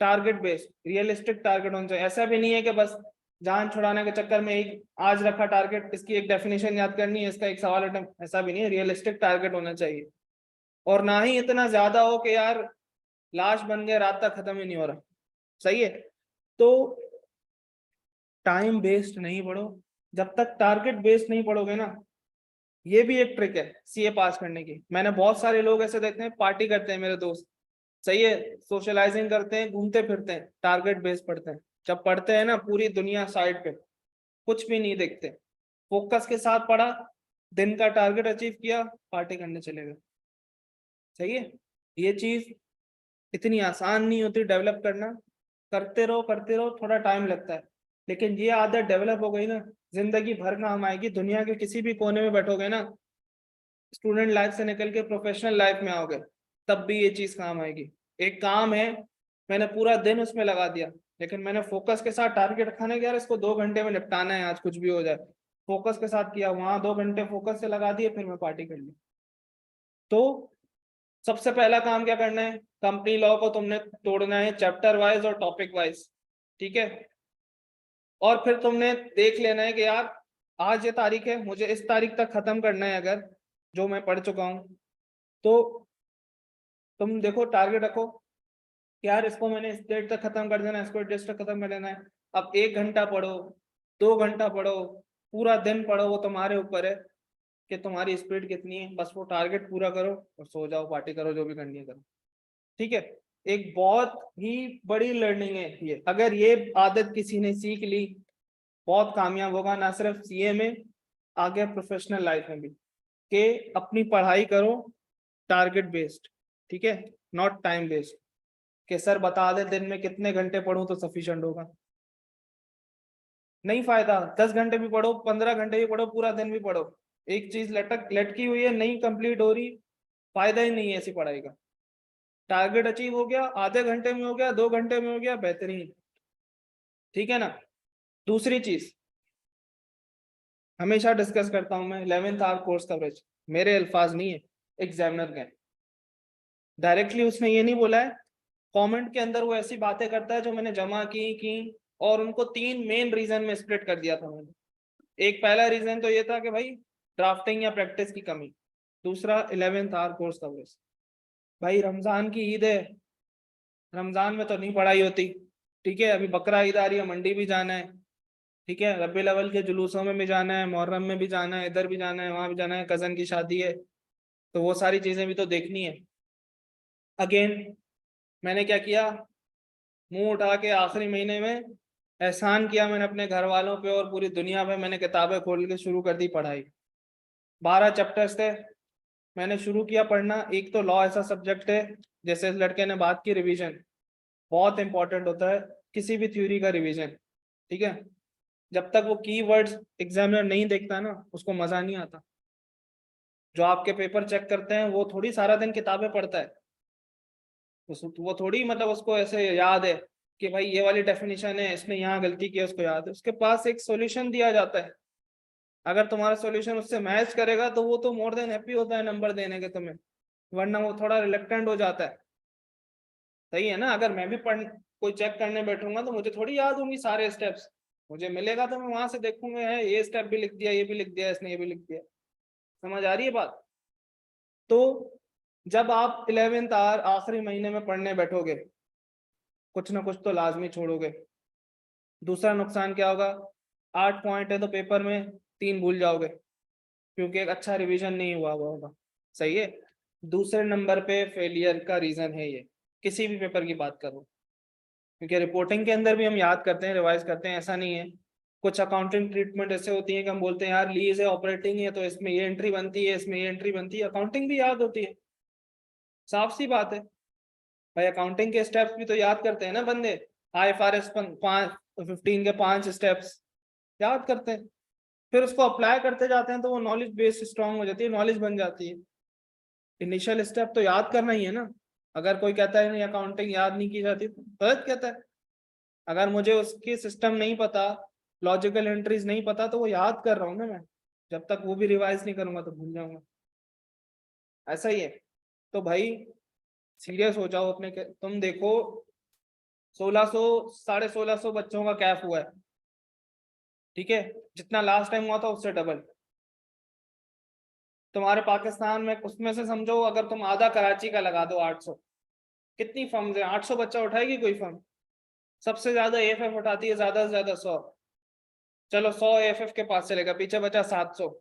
टारगेट बेस्ड, रियलिस्टिक टारगेट होना चाहिए। ऐसा भी नहीं है कि बस जान छुड़ाने के चक्कर में एक आज रखा टारगेट, इसकी एक डेफिनेशन याद करनी है, इसका एक सवाल अटेम्प्ट, ऐसा भी नहीं है। रियलिस्टिक टारगेट होना चाहिए, और ना ही इतना ज्यादा हो कि यार लाश बन गए, रात तक खत्म ही नहीं हो रहा। सही है। तो टाइम बेस्ड नहीं पढ़ो, जब तक टारगेट बेस्ड नहीं पढ़ोगे ना। ये भी एक ट्रिक है सीए पास करने की। मैंने बहुत सारे लोग ऐसे देखते हैं, पार्टी करते हैं मेरे दोस्त, सही है, सोशलाइजिंग करते हैं, घूमते फिरते हैं, टारगेट बेस्ड पढ़ते हैं। जब पढ़ते हैं ना, पूरी दुनिया साइड पे, कुछ भी नहीं देखते, फोकस के साथ पढ़ा, दिन का टारगेट अचीव किया, पार्टी करने चले गए। सही है। ये चीज इतनी आसान नहीं होती डेवलप करना, करते रहो, थोड़ा टाइम लगता है, लेकिन ये आदत डेवलप हो गई ना, जिंदगी भर काम आएगी। दुनिया के किसी भी कोने में बैठोगे ना, स्टूडेंट लाइफ से निकल के प्रोफेशनल लाइफ में आओगे, तब भी ये चीज काम आएगी। एक काम है, मैंने पूरा दिन उसमें लगा दिया, लेकिन मैंने फोकस के साथ टारगेट रखा ना कि यार इसको 2 घंटे में निपटाना है, आज कुछ भी हो जाए, फोकस के साथ किया, वहां 2 घंटे फोकस से लगा दिए, फिर मैं पार्टी कर ली। तो सबसे पहला काम क्या करना है, कंपनी लॉ को तुमने तोड़ना है चैप्टर वाइज और टॉपिक वाइज, ठीक है। और फिर तुमने देख लेना है कि यार आज ये तारीख है, मुझे इस तारीख तक खत्म करना है, अगर जो मैं पढ़ चुका हूँ। तो तुम देखो, टारगेट रखो कि यार इसको मैंने इस डेट तक खत्म कर देना है, इसको डेट तक खत्म कर देना है। अब 1 घंटा पढ़ो, 2 घंटा पढ़ो, पूरा दिन पढ़ो, वो तुम्हारे ऊपर है कि तुम्हारी स्पीड कितनी है। बस वो टारगेट पूरा करो और सो जाओ, पार्टी करो, जो भी करनी है करो, ठीक है। एक बहुत ही बड़ी लर्निंग है ये, अगर ये आदत किसी ने सीख ली, बहुत कामयाब होगा, ना सिर्फ सीए में, आगे प्रोफेशनल लाइफ में भी। कि अपनी पढ़ाई करो टारगेट बेस्ड, ठीक है, नॉट टाइम बेस्ड, कि सर बता दे दिन में कितने घंटे पढ़ूं तो सफिशिएंट होगा। नहीं फायदा, 10 घंटे भी पढ़ो, 15 घंटे भी पढ़ो, पूरा दिन भी पढ़ो, एक चीज लटकी हुई है, नहीं कंप्लीट हो रही, फायदा ही नहीं है ऐसी पढ़ाई का। टारगेट अचीव हो गया, आधे घंटे में हो गया, 2 घंटे में हो गया, बेहतरीन, ठीक है ना। दूसरी चीज हमेशा डिस्कस करता हूं मैं, 11th आवर कोर्स कवरेज, मेरे अल्फाज नहीं है, एग्जामिनर के। डायरेक्टली उसने ये नहीं बोला है, कमेंट के अंदर वो ऐसी बातें करता है जो मैंने जमा की, और उनको 3 मेन रीजन में स्प्लिट कर दिया था मैंने। एक पहला रीजन तो ये था कि भाई ड्राफ्टिंग या प्रैक्टिस की कमी, दूसरा 11th आवर कोर्स कवरेज। भाई रमजान की ईद है, रमजान में तो नहीं पढ़ाई होती, ठीक है, अभी बकरा ईद आ रही है, मंडी भी जाना है, ठीक है, रब्बी अव्वल के जुलूसों में भी जाना है, मुहर्रम में भी जाना है, इधर भी जाना है, वहां भी जाना है, कजन की शादी है, तो वो सारी चीजें भी तो देखनी है। अगेन मैंने क्या किया, मुंह उठा के आखिरी महीने में एहसान किया मैंने अपने घर वालों पे और पूरी दुनिया पे, मैंने किताबें खोल के शुरू कर दी पढ़ाई। 12 चैप्टर्स थे, मैंने शुरू किया पढ़ना। एक तो लॉ ऐसा सब्जेक्ट है, जैसे इस लड़के ने बात की, रिवीजन बहुत इंपॉर्टेंट होता है किसी भी थ्योरी का रिवीजन। ठीक है, जब तक वो कीवर्ड्स एग्जामिनर नहीं देखता ना, उसको मजा नहीं आता। जो आपके पेपर चेक करते हैं वो थोड़ी सारा दिन किताबें पढ़ता है, वो थोड़ी मतलब उसको ऐसे याद है कि भाई ये वाली डेफिनेशन है, इसने यहाँ गलती की है, उसको याद है। उसके पास एक सॉल्यूशन दिया जाता है, अगर तुम्हारा सॉल्यूशन उससे मैच करेगा तो वो तो मोर देन हैप्पी होता है नंबर देने के तुम्हें, वरना वो थोड़ा रिलेक्टेंट हो जाता है। सही है ना, अगर मैं भी पढ़ कोई चेक करने बैठूंगा तो मुझे थोड़ी याद होंगी सारे स्टेप्स, मुझे मिलेगा तो मैं वहां से देखूंगा, है ये स्टेप भी लिख दिया, ये भी लिख दिया, इसने ये भी लिख दिया। समझ आ रही है बात? तो जब आप 11th आवर आखिरी महीने में पढ़ने बैठोगे, कुछ ना कुछ तो लाजमी छोड़ोगे। दूसरा नुकसान क्या होगा, 8 पॉइंट है तो पेपर में 3 भूल जाओगे, क्योंकि एक अच्छा रिवीजन नहीं हुआ हुआ होगा। सही है। दूसरे नंबर पे फेलियर का रीजन है ये, किसी भी पेपर की बात करो, क्योंकि रिपोर्टिंग के अंदर भी हम याद करते हैं, रिवाइज करते हैं, ऐसा नहीं है। कुछ अकाउंटिंग ट्रीटमेंट ऐसे होती है कि हम बोलते हैं यार लीज है, ऑपरेटिंग है, तो इसमें ये एंट्री बनती है, इसमें ये एंट्री बनती है, अकाउंटिंग भी याद होती है। साफ सी बात है भाई, अकाउंटिंग के स्टेप्स भी तो याद करते हैं ना बंदे। IFRS 15 के 5 स्टेप्स याद करते हैं, फिर उसको अप्लाई करते जाते हैं तो वो नॉलेज बेस स्ट्रांग हो जाती है, नॉलेज बन जाती है। इनिशियल स्टेप तो याद करना ही है ना। अगर कोई कहता है नहीं अकाउंटिंग याद नहीं की जाती, तो गलत कहता है। अगर मुझे उसकी सिस्टम नहीं पता, लॉजिकल एंट्रीज नहीं पता, तो वो याद कर रहा हूँ ना मैं, जब तक वो भी रिवाइज नहीं करूंगा तो भूल जाऊंगा। ऐसा ही है। तो भाई सीरियस हो जाओ अपने तुम देखो 1600 1650 बच्चों का कैफ हुआ है, ठीक है, जितना लास्ट टाइम हुआ था उससे डबल। तुम्हारे पाकिस्तान में उसमें से समझो अगर तुम आधा कराची का लगा दो 800, कितनी फर्म्स है, 800 बच्चा उठाएगी कोई फर्म? सबसे ज्यादा AFF उठाती है ज्यादा से ज्यादा 100। चलो 100 AFF के पास चलेगा, पीछे बचा 700।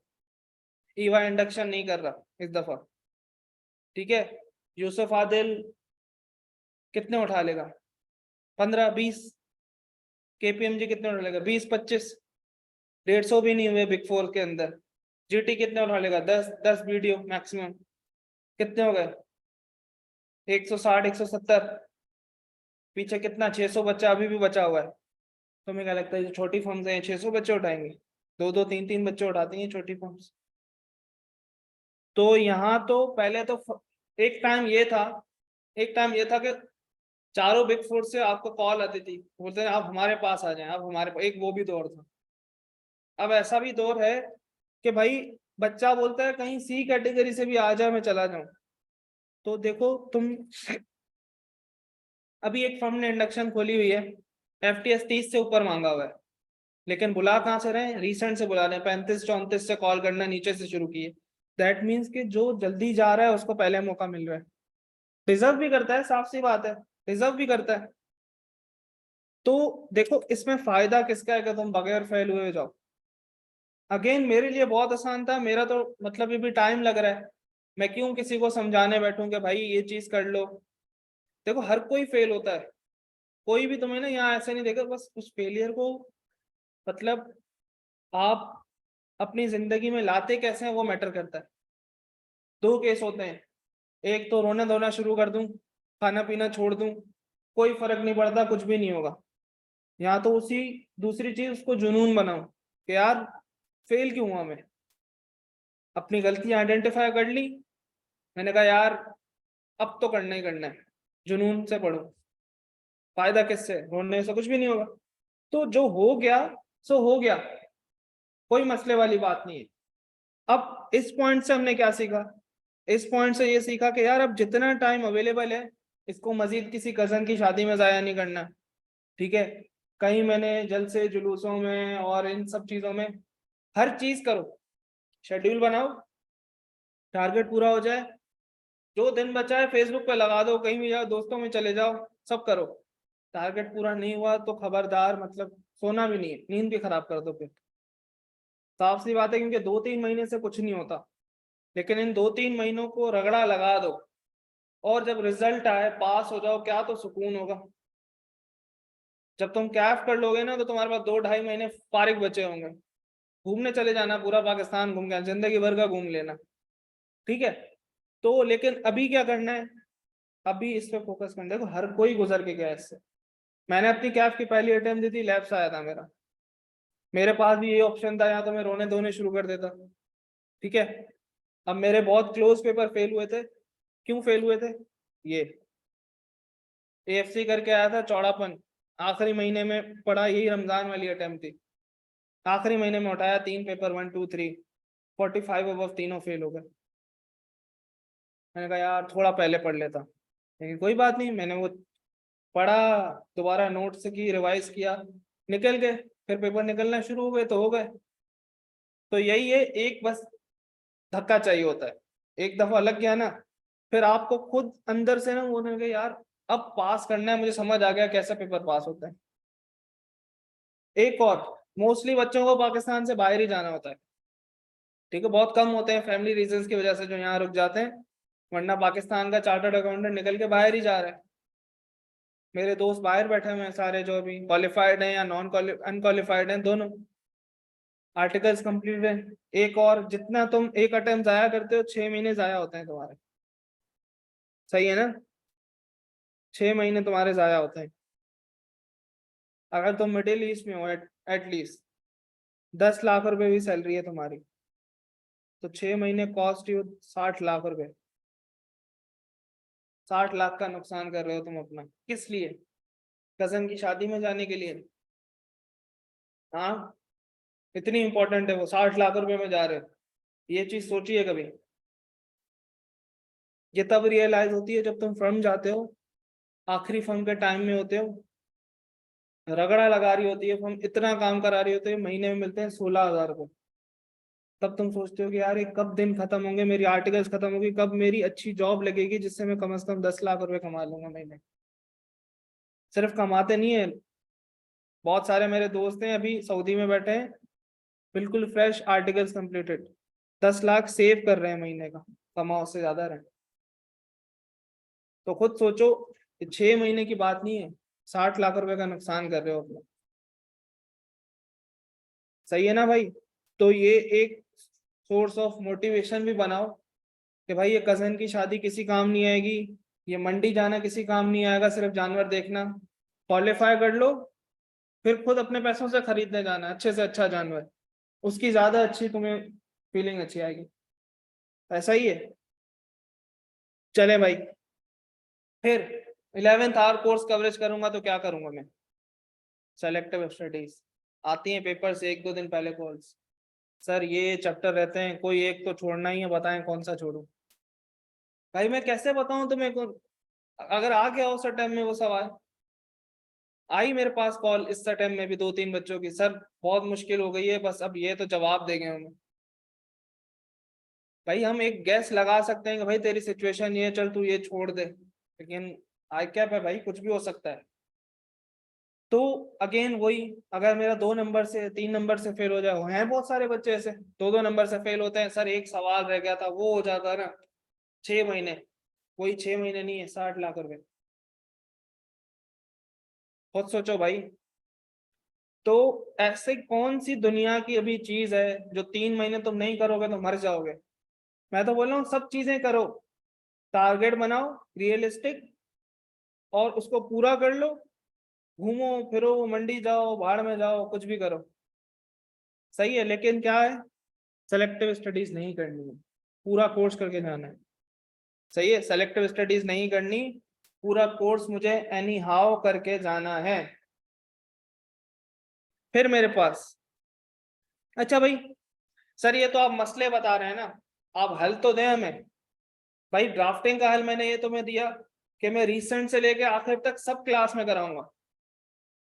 ईवा इंडक्शन नहीं कर रहा इस दफा, ठीक है। यूसुफ आदिल कितने उठा लेगा? 15-20। KPMG कितने उठा लेगा? 20-25। 150 भी नहीं हुए बिग फोर के अंदर। GT कितने उठा लेगा? 10 वीडियो मैक्सिमम। कितने हो गए? 160 170। पीछे कितना 600 बच्चा अभी भी बचा हुआ है। तुम्हें क्या लगता है जो छोटी फर्म्स हैं 600 बच्चे उठाएंगे? 2-2 3-3 बच्चे उठाती हैं छोटी फर्म्स। तो यहाँ तो पहले तो एक टाइम ये था, एक टाइम ये था कि चारों बिग फोर से आपको कॉल आती थी, बोलते हैं आप हमारे पास आ जाएं, आप हमारे पास, एक वो भी दौर था। अब ऐसा भी दौर है कि भाई बच्चा बोलता है कहीं C कैटेगरी से भी आ जाए मैं चला जाऊं। तो देखो तुम, अभी एक फर्म ने इंडक्शन खोली हुई है, FTS 30 से ऊपर मांगा हुआ है, लेकिन बुला कहाँ से रहे हैं? रिसेंट से बुला रहे हैं, 35-34 से कॉल करना नीचे से शुरू किए। दैट मीन्स कि जो जल्दी जा रहा है उसको पहले मौका मिल रहा है, डिजर्व भी करता है, साफ सी बात है, डिजर्व भी करता है। तो देखो इसमें फायदा किसका है कि तुम बगैर फेल हुए जाओ। अगेन मेरे लिए बहुत आसान था, मेरा तो मतलब ये भी टाइम लग रहा है, मैं क्यों किसी को समझाने बैठूं कि भाई ये चीज कर लो। देखो हर कोई फेल होता है, कोई भी तुम्हें ना यहाँ ऐसे नहीं देगा, बस उस फेलियर को मतलब आप अपनी जिंदगी में लाते कैसे हैं वो मैटर करता है। 2 केस होते हैं, एक तो रोना धोना शुरू कर दूं, खाना पीना छोड़ दूं, कोई फर्क नहीं पड़ता, कुछ भी नहीं होगा। या तो उसी दूसरी चीज उसको जुनून बनाऊं कि यार फेल क्यों हुआ मैं, अपनी गलतियां आइडेंटिफाई कर ली, मैंने कहा यार अब तो करना ही करना है, जुनून से पढ़ो। फायदा किससे? रोने से कुछ भी नहीं होगा। तो जो हो गया सो हो गया, कोई मसले वाली बात नहीं है। अब इस पॉइंट से हमने क्या सीखा? इस पॉइंट से ये सीखा कि यार अब जितना टाइम अवेलेबल है इसको मजीद किसी कजन की शादी में जाया नहीं करना, ठीक है। कहीं मैंने जलसे जुलूसों में और इन सब चीजों में, हर चीज करो, शेड्यूल बनाओ, टारगेट पूरा हो जाए, जो दिन बचा है फेसबुक पे लगा दो, कहीं भी जाओ, दोस्तों में चले जाओ, सब करो। टारगेट पूरा नहीं हुआ तो खबरदार, मतलब सोना भी नहीं है, नींद भी खराब कर दो फिर। साफ सी बात है, क्योंकि 2-3 महीने से कुछ नहीं होता, लेकिन इन 2-3 महीनों को रगड़ा लगा दो और जब रिजल्ट आए पास हो जाओ, क्या तो सुकून होगा। जब तुम कैफ कर लोगे ना तो तुम्हारे पास 2-2.5 महीने फारिग बचे होंगे, घूमने चले जाना, पूरा पाकिस्तान घूम के जिंदगी भर का घूम लेना, ठीक है। तो लेकिन अभी क्या करना है, अभी इस पे फोकस करना है। देखो हर कोई गुजर के गया इससे। मैंने अपनी कैफ की पहली अटेम्प्ट दी थी, लैब से आया था मेरा, मेरे पास भी ये ऑप्शन था, या तो मैं रोने धोने शुरू कर देता, ठीक है। अब मेरे बहुत क्लोज पेपर फेल हुए थे, क्यों फेल हुए थे, ये एएफसी करके आया था चौड़ापन, आखिरी महीने में पढ़ा, यही रमजान वाली अटेम्प्ट थी, आखिरी महीने में उठाया 3 पेपर 1 2 3 45 अबव तीनों फेल हो गए। मैंने कहा यार थोड़ा पहले पढ़ लेता, लेकिन कोई बात नहीं, मैंने वो पढ़ा, दोबारा नोट्स की रिवाइज किया, निकल गए, फिर पेपर निकलना शुरू हो गए तो हो गए। तो यही है, एक बस धक्का चाहिए होता है, एक दफा लग गया ना, फिर आपको खुद अंदर से ना वो नहीं कि यार अब पास करना है, मुझे समझ आ गया कैसे पेपर पास होता है। एक और, मोस्टली बच्चों को पाकिस्तान से बाहर ही जाना होता है, ठीक है, बहुत कम होते हैं फैमिली रीजंस की वजह से जो यहाँ रुक जाते हैं, वरना पाकिस्तान का चार्टर्ड अकाउंटेंट निकल के बाहर ही जा रहा है। मेरे दोस्त बाहर बैठे हुए हैं सारे, जो अभी क्वालिफाइड हैं या नॉन अनक्वालिफाइड हैं दोनों, आर्टिकल्स कंप्लीट है। एक और, जितना तुम एक अटेम्प्ट जाया करते हो 6 महीने जाया होते हैं तुम्हारे, सही है ना, 6 महीने तुम्हारे जाया होते हैं। अगर तुम मिडिल ईस्ट में हो, एटलीस्ट 10 लाख रुपए भी सैलरी है तुम्हारी, तो 6 महीने कॉस्ट यू 60 लाख रुपए, 60 लाख का नुकसान कर रहे हो तुम अपना, किस लिए, कजन की शादी में जाने के लिए, हाँ, इतनी इंपॉर्टेंट है वो, 60 लाख रुपए में जा रहे हो, ये चीज सोचिए कभी। ये तब रियलाइज होती है जब तुम फर्म जाते हो, आखिरी फर्म के टाइम में होते हो, रगड़ा लगा रही होती है फर्म, इतना काम करा रही होती है, महीने में मिलते हैं 16,000 रुपए, तब तुम सोचते हो कि यार ये कब दिन खत्म होंगे, मेरी आर्टिकल्स खत्म होगी, कब मेरी अच्छी जॉब लगेगी जिससे मैं कम से कम 10 लाख रुपए कमा लूंगा महीने। सिर्फ कमाते नहीं है, बहुत सारे मेरे दोस्त हैं अभी सऊदी में बैठे हैं, बिल्कुल fresh articles completed, 10 lakh save कर रहे हैं महीने का, कमाओ से ज्यादा रहे। तो खुद सोचो, 6 महीने की बात नहीं है, 60 लाख रुपए का नुकसान कर रहे हो अपना, सही है ना भाई। तो ये एक सोर्स ऑफ मोटिवेशन भी बनाओ कि भाई ये कजन की शादी किसी काम नहीं आएगी, ये मंडी जाना किसी काम नहीं आएगा, सिर्फ जानवर देखना, क्वालिफाई कर लो, फिर खुद अपने पैसों से खरीदने जाना अच्छे से अच्छा जानवर, उसकी ज्यादा अच्छी तुम्हें फीलिंग अच्छी आएगी, ऐसा ही है। चले भाई, फिर 11th आवर कोर्स कवरेज करूंगा तो क्या करूंगा मैं, सेलेक्टिव स्टडीज, आती हैं पेपर से 1-2 दिन पहले कॉल्स, सर ये चैप्टर रहते हैं, कोई एक तो छोड़ना ही है, बताएं कौन सा छोड़ूं। भाई मैं कैसे बताऊं तुम्हें को, अगर आ गया उस टाइम में वो सवाल, आई मेरे पास कॉल इस टाइम में भी 2-3 बच्चों की, सर बहुत मुश्किल हो गई है, बस अब ये तो जवाब देंगे हमें। भाई हम एक गैस लगा सकते हैं कि भाई तेरी सिचुएशन ये, चल तू ये छोड़ दे, लेकिन आई कैप है भाई, कुछ भी हो सकता है। तो अगेन वही, अगर मेरा 2 नंबर से 3 नंबर से फेल हो जाए, हैं बहुत सारे बच्चे ऐसे 2-2 नंबर से फेल होते हैं, सर एक सवाल रह गया था वो हो जाता ना, 6 महीने, कोई 6 महीने नहीं है, 60 लाख रुपए, खुद सोचो भाई। तो ऐसे कौन सी दुनिया की अभी चीज है जो 3 महीने तुम नहीं करोगे तो मर जाओगे। मैं तो बोल रहा हूँ सब चीजें करो, टारगेट बनाओ रियलिस्टिक, और उसको पूरा कर लो, घूमो फिरो, मंडी जाओ, भाड़ में जाओ, कुछ भी करो, सही है। लेकिन क्या है, सेलेक्टिव स्टडीज नहीं करनी है, पूरा कोर्स करके जाना है, सही है, सेलेक्टिव स्टडीज नहीं करनी, पूरा कोर्स मुझे एनी हाउ करके जाना है। फिर मेरे पास, अच्छा भाई, सर ये तो आप मसले बता रहे हैं ना, आप हल तो दें हमें। भाई ड्राफ्टिंग का हल मैंने ये तुम्हें दिया कि मैं रिसेंट से लेके आखिर तक सब क्लास में कराऊंगा,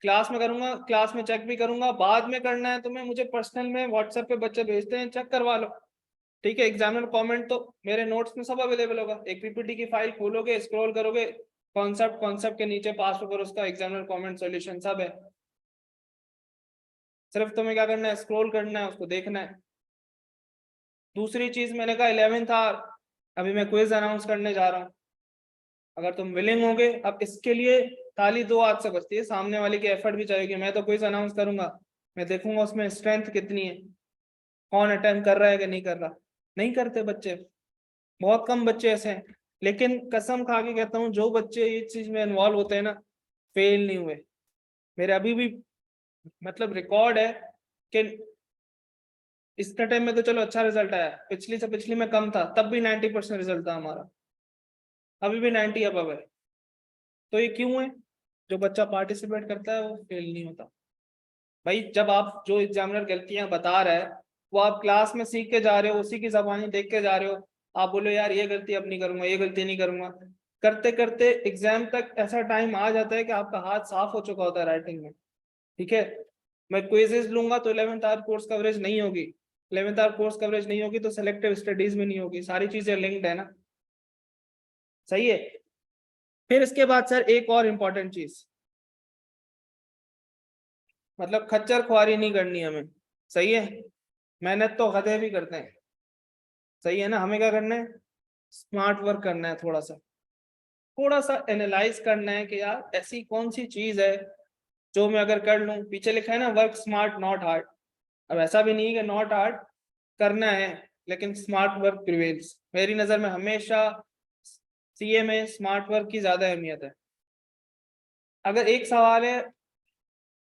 क्लास में करूंगा, क्लास में चेक भी करूंगा, बाद में करना है तुम्हें मुझे पर्सनल में व्हाट्सएप पे बच्चे भेजते हैं, चेक करवा लो, ठीक है। एग्जामिनर कमेंट तो मेरे नोट्स में सब अवेलेबल होगा, एक पीपीटी की फाइल खोलोगे, स्क्रॉल करोगे, कॉन्सेप्ट कॉन्सेप्ट के नीचे पास पेपर उसका एग्जामिनर कमेंट सॉल्यूशन सब है। सिर्फ तुम्हें क्या करना है, स्क्रॉल करना है, उसको देखना है। दूसरी चीज मैंने कहा 11th आवर, अभी मैं क्विज अनाउंस करने जा रहा हूँ, अगर तुम विलिंग होगे, अब इसके लिए ताली दो हाथ से बजती है, सामने वाले की एफर्ट भी चाहिए। मैं तो क्विज अनाउंस करूंगा, मैं देखूंगा उसमें स्ट्रेंथ कितनी है, कौन अटेम्प्ट कर रहा है कि नहीं कर रहा। नहीं करते बच्चे, बहुत कम बच्चे ऐसे हैं। लेकिन कसम खा के कहता हूँ, जो बच्चे ये चीज में इन्वॉल्व होते हैं ना, फेल नहीं हुए। मेरे अभी भी मतलब रिकॉर्ड है कि इसका टाइम में तो चलो अच्छा रिजल्ट आया, पिछली से पिछली में कम था, तब भी 90% रिजल्ट था हमारा, अभी भी 90 अबव है। तो ये क्यों है? जो बच्चा पार्टिसिपेट करता है वो फेल नहीं होता। भाई जब आप, जो एग्जामिनर गलतियां बता रहा है, वो आप क्लास में सीख के जा रहे हो, उसी की जबानी देख के जा रहे हो, आप बोलो यार ये गलती अब नहीं करूंगा, ये गलती नहीं करूंगा, करते करते एग्जाम तक ऐसा टाइम आ जाता है कि आपका हाथ साफ हो चुका होता है राइटिंग में। ठीक है, मैं क्विजेज लूंगा तो 11th आवर कोर्स कवरेज नहीं होगी, 11th आवर कोर्स कवरेज नहीं होगी तो सेलेक्टिव स्टडीज में नहीं होगी, सारी चीजें लिंक्ड है ना। सही है। फिर इसके बाद सर एक और इम्पोर्टेंट चीज, मतलब खच्चर खुआरी नहीं करनी हमें। सही है, मेहनत तो गधे भी करते हैं। सही है ना, हमें क्या करना है, स्मार्ट वर्क करना है, थोड़ा सा एनालाइज करना है कि यार ऐसी कौन सी चीज है जो मैं अगर कर लूं, पीछे लिखा है ना वर्क स्मार्ट नॉट हार्ड। अब ऐसा भी नहीं है कि नॉट हार्ड करना है, लेकिन स्मार्ट वर्क प्रिवेल्स। मेरी नजर में हमेशा सीए में स्मार्ट वर्क की ज्यादा अहमियत है। अगर एक सवाल है,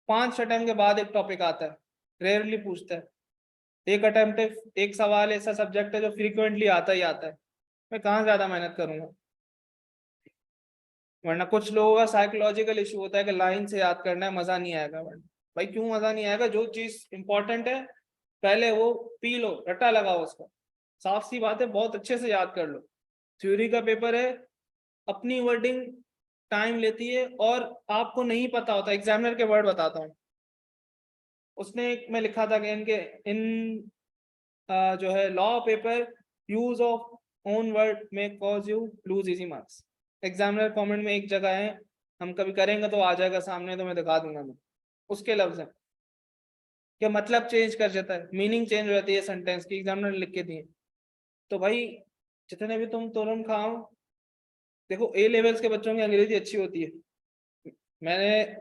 5 अटेम्प्ट के बाद एक टॉपिक आता है, रेयरली पूछता है, एक अटेम्प्ट एक सवाल ऐसा सब्जेक्ट है जो फ्रीक्वेंटली आता ही आता है, मैं कहाँ ज्यादा मेहनत करूंगा। वरना कुछ लोगों का साइकोलॉजिकल इशू होता है कि लाइन से याद करना है, मजा नहीं आएगा। वरना भाई क्यों मजा नहीं आएगा, जो चीज इंपॉर्टेंट है पहले वो पी लो, रट्टा लगाओ उसका, साफ सी बात है, बहुत अच्छे से याद कर लो। थ्योरी का पेपर है, अपनी वर्डिंग टाइम लेती है, और आपको नहीं पता होता, एग्जामिनर के वर्ड बताता हूँ, उसने एक में लिखा था कि इनके इन जो है law paper, use of own word में cause you lose easy marks. Examiner comment में एक जगह है, हम कभी करेंगे तो आ जाएगा सामने, तो मैं दिखा दूंगा। मैं उसके लफ्ज है कि मतलब चेंज कर जाता है, मीनिंग चेंज हो जाती है सेंटेंस की, एग्जामिनर लिख के दिए। तो भाई जितने भी तुम तुरंत खाओ, देखो ए लेवल्स के बच्चों की अंग्रेजी अच्छी होती है, मैंने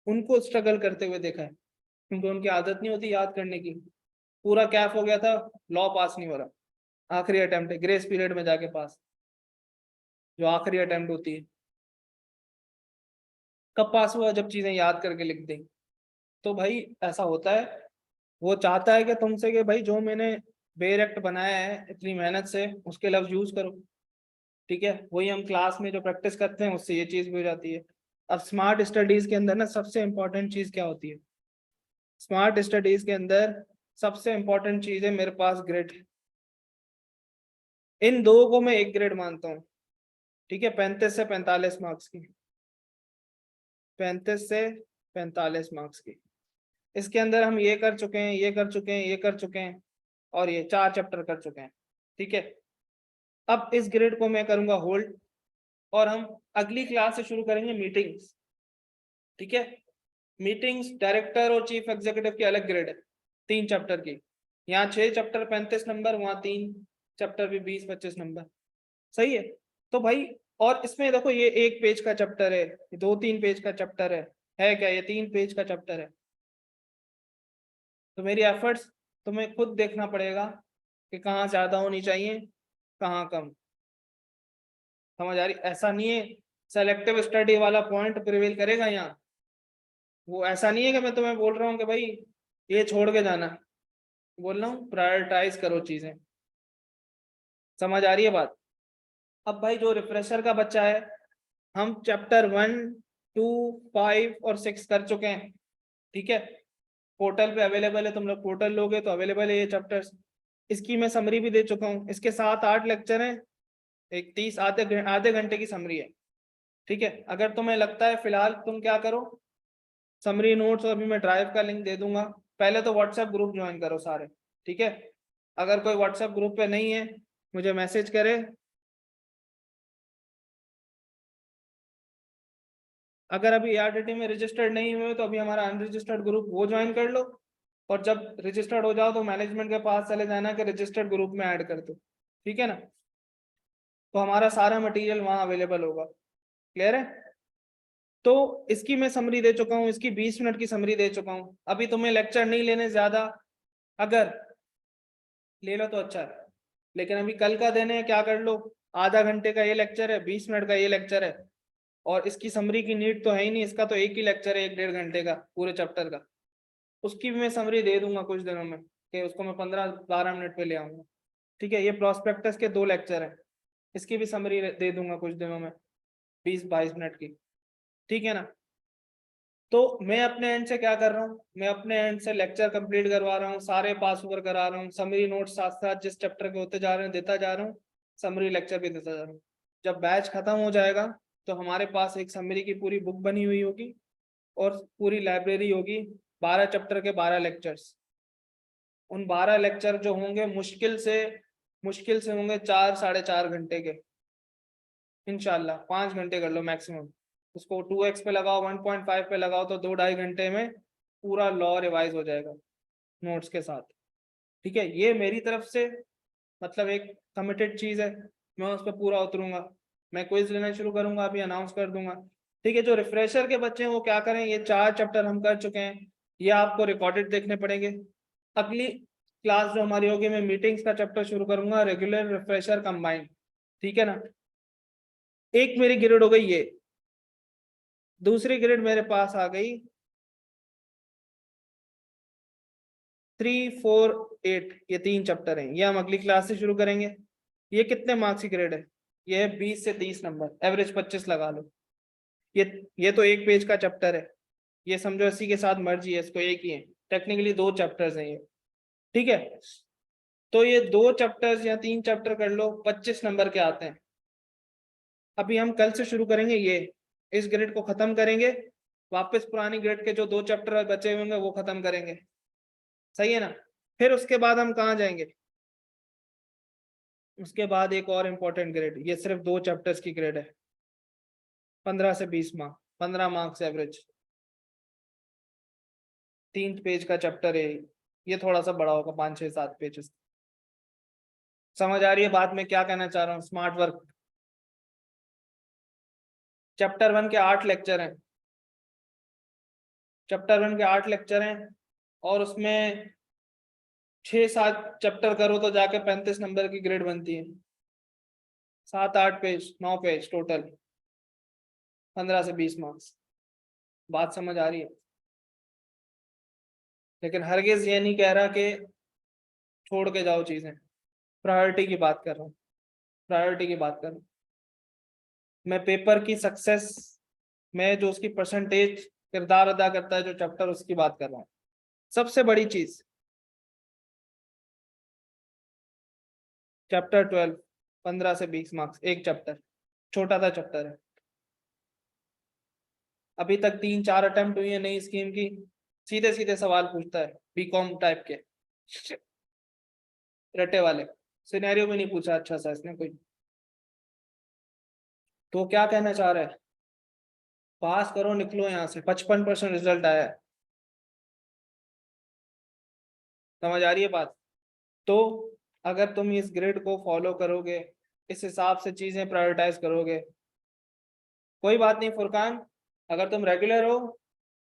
उनको स्ट्रगल करते हुए देखा है, क्योंकि उनकी आदत नहीं होती याद करने की। पूरा कैफ हो गया था, लॉ पास नहीं हो रहा, आखिरी अटेम्प्ट है, ग्रेस पीरियड में जाके पास, जो आखिरी अटेम्प्ट होती है। कब पास हुआ, जब चीजें याद करके लिख दी। तो भाई ऐसा होता है, वो चाहता है कि तुमसे कि भाई जो मैंने बेरेक्ट बनाया है इतनी मेहनत से, उसके लफ्ज यूज करो। ठीक है, वही हम क्लास में जो प्रैक्टिस करते हैं उससे ये चीज भी हो जाती है। अब स्मार्ट स्टडीज के अंदर ना सबसे इंपॉर्टेंट चीज क्या होती है, स्मार्ट स्टडीज के अंदर सबसे इंपॉर्टेंट चीज है मेरे पास ग्रेड। इन दो को मैं एक ग्रेड मानता हूँ। ठीक है, 35 से 45 मार्क्स की, 35 से 45 मार्क्स की। इसके अंदर हम ये कर चुके हैं, ये कर चुके हैं, ये कर चुके हैं, और ये 4 चैप्टर कर चुके हैं। ठीक है, अब इस ग्रेड को मैं करूंगा होल्ड, और हम अगली क्लास से शुरू करेंगे मीटिंग्स। ठीक है, मीटिंग्स डायरेक्टर और चीफ एग्जीक्यूटिव की अलग ग्रेड है, 3 चैप्टर की। यहाँ 6 चैप्टर 35 नंबर, वहाँ 3 चैप्टर भी 20-25 नंबर। सही है। तो भाई, और इसमें देखो ये 1 पेज का चैप्टर है, ये 2-3 पेज का चैप्टर है क्या, ये 3 पेज का चैप्टर है। तो मेरी एफर्ट्स तुम्हें खुद देखना पड़ेगा कि कहाँ ज्यादा होनी चाहिए, कहाँ कम। समझ आ रही? ऐसा नहीं है सेलेक्टिव स्टडी वाला पॉइंट प्रिवेल करेगा यहाँ, वो ऐसा नहीं है कि मैं तुम्हें बोल रहा हूँ कि भाई ये छोड़ के जाना, बोल रहा हूँ प्रायोरिटाइज करो चीजें। समझ आ रही है बात? अब भाई जो रिफ्रेशर का बच्चा है, हम चैप्टर 1, 2, 5 और 6 कर चुके हैं। ठीक है, पोर्टल पे अवेलेबल है, तुम लोग पोर्टल लोगे तो अवेलेबल है ये चैप्टर्स। इसकी मैं समरी भी दे चुका हूँ, इसके 7-8 लेक्चर हैं, एक 30 आधे घंटे की समरी है। ठीक है, अगर तुम्हें लगता है, फिलहाल तुम क्या करो, समरी नोट्स, अभी मैं ड्राइव का लिंक दे दूंगा, पहले तो व्हाट्सएप ग्रुप ज्वाइन करो सारे। ठीक है, अगर कोई व्हाट्सएप ग्रुप पे नहीं है, मुझे मैसेज करे। अगर अभी आरटीटी में रजिस्टर्ड नहीं हुए तो अभी हमारा अनरजिस्टर्ड ग्रुप वो ज्वाइन कर लो, और जब रजिस्टर्ड हो जाओ तो मैनेजमेंट के पास चले जाना कि रजिस्टर्ड ग्रुप में ऐड कर दो, ठीक है ना। तो हमारा सारा मटेरियल वहां अवेलेबल होगा। क्लियर है। तो इसकी मैं समरी दे चुका हूँ, इसकी 20 मिनट की समरी दे चुका हूँ। अभी तुम्हें लेक्चर नहीं लेने ज्यादा, अगर ले लो तो अच्छा है, लेकिन अभी कल का देने हैं, क्या कर लो, आधा घंटे का ये लेक्चर है, 20 मिनट का ये लेक्चर है, और इसकी समरी की नीड तो है ही नहीं, इसका तो एक ही लेक्चर है 1-1.5 घंटे का पूरे चैप्टर का। उसकी भी मैं समरी दे दूंगा कुछ दिनों में, कि उसको मैं 15-12 मिनट पे ले आऊंगा। ठीक है, ये प्रोस्पेक्टस के 2 लेक्चर हैं, इसकी भी समरी दे दूंगा कुछ दिनों में, 20-22 मिनट की। ठीक है ना। तो मैं अपने एंड से क्या कर रहा हूँ, मैं अपने एंड से लेक्चर कंप्लीट करवा रहा हूँ, सारे पास ओवर करा रहा हूँ, समरी नोट साथ साथ जिस चैप्टर के होते जा रहे हैं देता जा रहा हूँ, समरी लेक्चर भी देता जा रहा हूँ। जब बैच खत्म हो जाएगा तो हमारे पास एक समरी की पूरी बुक बनी हुई होगी और पूरी लाइब्रेरी होगी, 12 चैप्टर के 12 लेक्चर्स। उन 12 लेक्चर जो होंगे मुश्किल से होंगे 4-4.5 घंटे के, इंशाल्लाह 5 घंटे कर लो मैक्सिमम। उसको 2x पे लगाओ, 1.5 पे लगाओ, तो 2-2.5 घंटे में पूरा लॉ रिवाइज हो जाएगा नोट्स के साथ। ठीक है, ये मेरी तरफ से मतलब एक कमिटेड चीज है, मैं उस पर पूरा उतरूंगा। मैं क्विज लेना शुरू करूंगा, अभी अनाउंस कर दूंगा। ठीक है, जो रिफ्रेशर के बच्चे हैं वो क्या करें, ये 4 चैप्टर हम कर चुके हैं, ये आपको रिकॉर्डेड देखने पड़ेंगे। अगली क्लास जो हमारी होगी, मैं मीटिंग्स का चैप्टर शुरू करूंगा, रेगुलर रिफ्रेशर कंबाइंड। ठीक है ना। एक मेरी ग्रेड हो गई ये, दूसरी ग्रेड मेरे पास आ गई 3-4-8, ये 3 चैप्टर हैं, ये हम अगली क्लास से शुरू करेंगे। ये कितने मार्क्स की ग्रेड है, ये है 20 से 30 नंबर, एवरेज 25 लगा लो। ये तो एक पेज का चैप्टर है, ये समझो इसी के साथ मर्जी है, इसको एक ही है, टेक्निकली 2 चैप्टर्स हैं ये। ठीक है, तो ये 2 चैप्टर्स या 3 चैप्टर कर लो, 25 नंबर के आते हैं। अभी हम कल से शुरू करेंगे, ये इस ग्रेड को खत्म करेंगे, वापस पुरानी ग्रेड के जो 2 चैप्टर बचे होंगे वो खत्म करेंगे। सही है ना। फिर उसके बाद हम कहाँ जाएंगे, उसके बाद एक और इम्पोर्टेंट ग्रेड, ये सिर्फ 2 चैप्टर्स की ग्रेड है, 15 से 20 मार्क्स, 15 मार्क्स एवरेज, 3 पेज का चैप्टर है। ये थोड़ा सा बड़ा होगा, 5-6-7 पेजेस। समझ आ रही है बात में क्या कहना चाह रहा हूँ। स्मार्ट वर्क, चैप्टर 1 के 8 लेक्चर हैं, चैप्टर 1 के 8 लेक्चर हैं, और उसमें 6-7 चैप्टर करो तो जाके 35 नंबर की ग्रेड बनती है। 7-8 पेज, 9 पेज टोटल, 15 से 20 मार्क्स। बात समझ आ रही है। लेकिन हरगिज ये नहीं कह रहा कि छोड़ के जाओ चीजें, प्रायोरिटी की बात कर रहा हूँ, प्रायोरिटी की बात कर रहा हूँ मैं। पेपर की सक्सेस में जो उसकी परसेंटेज किरदार अदा करता है जो चैप्टर, उसकी बात कर रहा हूँ। सबसे बड़ी चीज, चैप्टर 12, 15 से 20 मार्क्स एक चैप्टर, छोटा सा चैप्टर है। अभी तक 3-4 अटेम्प्ट हुई है नई स्कीम की, सीधे सीधे सवाल पूछता है, बीकॉम टाइप के रटे वाले, सिनेरियो भी नहीं पूछा अच्छा सा इसने कोई। तो क्या कहना चाह रहा है, पास करो निकलो यहाँ से, 55% रिजल्ट आया है। समझ आ रही है बात। तो अगर तुम इस ग्रिड को फॉलो करोगे, इस हिसाब से चीजें प्रायोरिटाइज करोगे, कोई बात नहीं फुरकान, अगर तुम रेगुलर हो,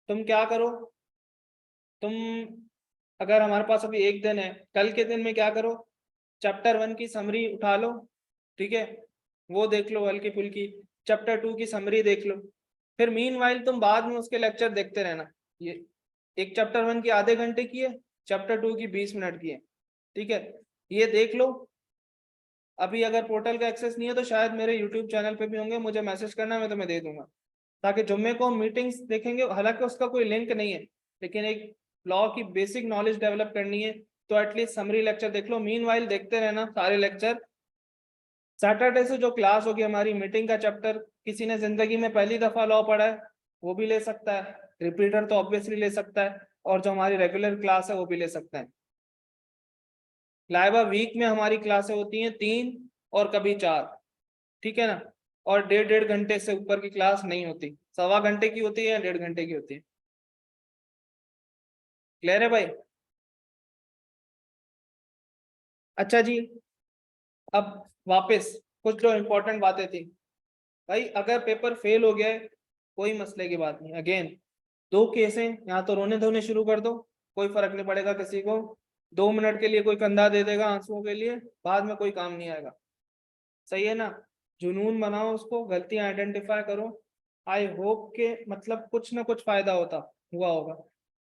तुम क्या करो, तुम अगर हमारे पास अभी एक दिन है, कल के दिन में क्या करो, चैप्टर 1 की समरी उठा लो, ठीक है, वो देख लो हल्की फुल्की, चैप्टर 2 की समरी देख लो, फिर मीनवाइल तुम बाद में उसके लेक्चर देखते रहना। ये एक चैप्टर 1 की आधे घंटे की है, चैप्टर 2 की 20 मिनट की है, ठीक है, ये देख लो। अभी अगर पोर्टल का एक्सेस नहीं है तो शायद मेरे यूट्यूब चैनल पे भी होंगे, मुझे मैसेज करना, मैं तुम्हें दे दूंगा, ताकि जुम्मे को हम मीटिंग्स देखेंगे, हालांकि उसका कोई लिंक नहीं है, लेकिन एक लॉ की बेसिक नॉलेज डेवलप करनी है, तो एटलीस्ट समरी लेक्चर देख लो। मीनवाइल देखते रहना सारे लेक्चर। सैटरडे से जो क्लास होगी हमारी मीटिंग का चैप्टर, किसी ने जिंदगी में पहली दफा लॉ पढ़ा है वो भी ले सकता है, रिपीटर तो ऑब्वियसली ले सकता है, और जो हमारी रेगुलर क्लास है वो भी ले सकता है। लाइवा वीक में हमारी क्लासें होती हैं 3 और कभी 4, ठीक है ना, और 1.5-1.5 घंटे से ऊपर की क्लास नहीं होती, 1.25 घंटे की होती है या 1.5 घंटे की होती है। क्लियर है भाई। अच्छा जी, अब वापस कुछ जो इम्पोर्टेंट बातें थी भाई, अगर पेपर फेल हो गया है कोई मसले की बात नहीं। अगेन 2 केस हैं, यहाँ तो रोने धोने शुरू कर दो, कोई फर्क नहीं पड़ेगा किसी को। 2 मिनट के लिए कोई कंधा दे देगा आंसुओं के लिए, बाद में कोई काम नहीं आएगा। सही है ना? जुनून बनाओ उसको, गलतियां आइडेंटिफाई करो। आई होप के मतलब कुछ ना कुछ फायदा हुआ होगा।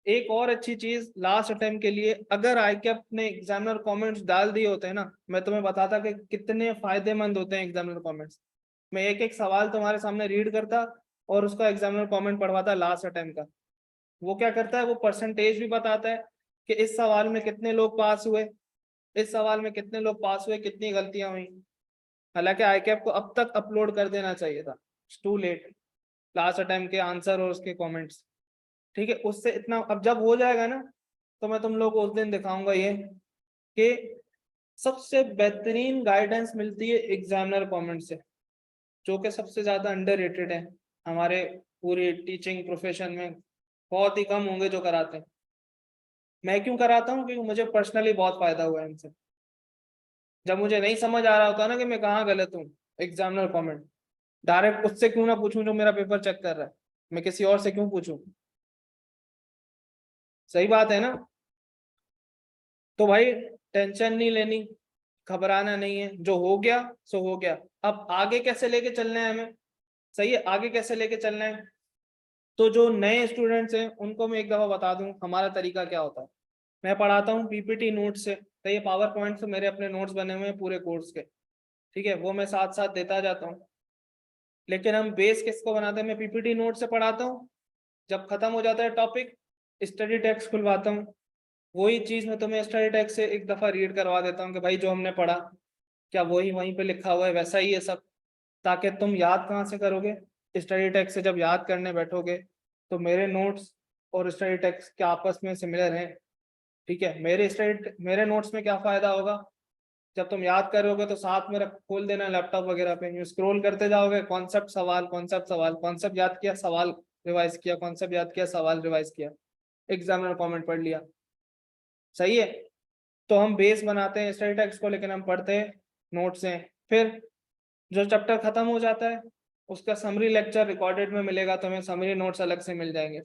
एक और अच्छी चीज लास्ट अटेम्प्ट के लिए, अगर आईकैप ने एग्जामिनर कमेंट्स डाल दिए होते हैं ना, मैं तुम्हें बताता कि कितने फायदेमंद होते हैं एग्जामिनर कमेंट्स। मैं एक एक सवाल तुम्हारे सामने रीड करता और उसका एग्जामिनर कमेंट पढ़वाता लास्ट अटेम्प्ट का। वो क्या करता है, वो परसेंटेज भी बताता है कि इस सवाल में कितने लोग पास हुए, इस सवाल में कितने लोग पास हुए, कितनी गलतियां हुई। हालांकि आईकैप को अब तक अपलोड कर देना चाहिए था, टू लेट, लास्ट अटेम्प्ट के आंसर और उसके कमेंट्स। ठीक है, उससे इतना अब जब हो जाएगा ना, तो मैं तुम लोग को उस दिन दिखाऊंगा ये कि सबसे बेहतरीन गाइडेंस मिलती है एग्जामिनर कमेंट से, जो कि सबसे ज्यादा अंडररेटेड है हमारे पूरे टीचिंग प्रोफेशन में। बहुत ही कम होंगे जो कराते हैं। मैं क्यों कराता हूँ? क्योंकि मुझे पर्सनली बहुत फायदा हुआ है इनसे। जब मुझे नहीं समझ आ रहा होता ना कि मैं कहाँ गलत हूँ, एग्जामिनर कमेंट डायरेक्ट उससे क्यों ना पूछूं जो मेरा पेपर चेक कर रहा है, मैं किसी और से क्यों पूछूं? सही बात है ना? तो भाई टेंशन नहीं लेनी, घबराना नहीं है, जो हो गया सो हो गया। अब आगे कैसे लेके चलना है हमें? सही है, आगे कैसे लेके चलना है? तो जो नए स्टूडेंट्स हैं उनको मैं एक दफा बता दूं हमारा तरीका क्या होता है। मैं पढ़ाता हूँ पीपीटी नोट्स से, तो ये पावर पॉइंट से मेरे अपने नोट्स बने हुए हैं पूरे कोर्स के। ठीक है, वो मैं साथ साथ देता जाता हूँ। लेकिन हम बेस किसको बनाते हैं? मैं पीपीटी नोट से पढ़ाता हूँ, जब खत्म हो जाता है टॉपिक स्टडी टेक्स्ट खुलवाता हूँ। वही चीज मैं तुम्हें स्टडी टेक्स्ट से एक दफा रीड करवा देता हूँ कि भाई जो हमने पढ़ा क्या वही वहीं पे लिखा हुआ है, वैसा ही है सब। ताकि तुम याद कहाँ से करोगे? स्टडी टेक्स्ट से जब याद करने बैठोगे तो मेरे नोट्स और स्टडी टेक्स्ट के आपस में सिमिलर हैं। ठीक है, मेरे नोट्स में क्या फायदा होगा? जब तुम याद करोगे तो साथ में रख खोल देना लैपटॉप वगैरह पे, यूं स्क्रॉल करते जाओगे, कॉन्सेप्ट सवाल कॉन्सेप्ट सवाल, कॉन्सेप्ट याद किया सवाल रिवाइज किया, कॉन्सेप्ट याद किया सवाल रिवाइज किया, एग्जामिनर कमेंट पढ़ लिया। सही है। तो हम बेस बनाते हैं स्टडी टेक्स्ट को, लेकिन हम पढ़ते हैं नोट्स हैं। फिर जो चैप्टर खत्म हो जाता है उसका समरी लेक्चर रिकॉर्डेड में मिलेगा, तो हमें समरी नोट्स अलग से मिल जाएंगे।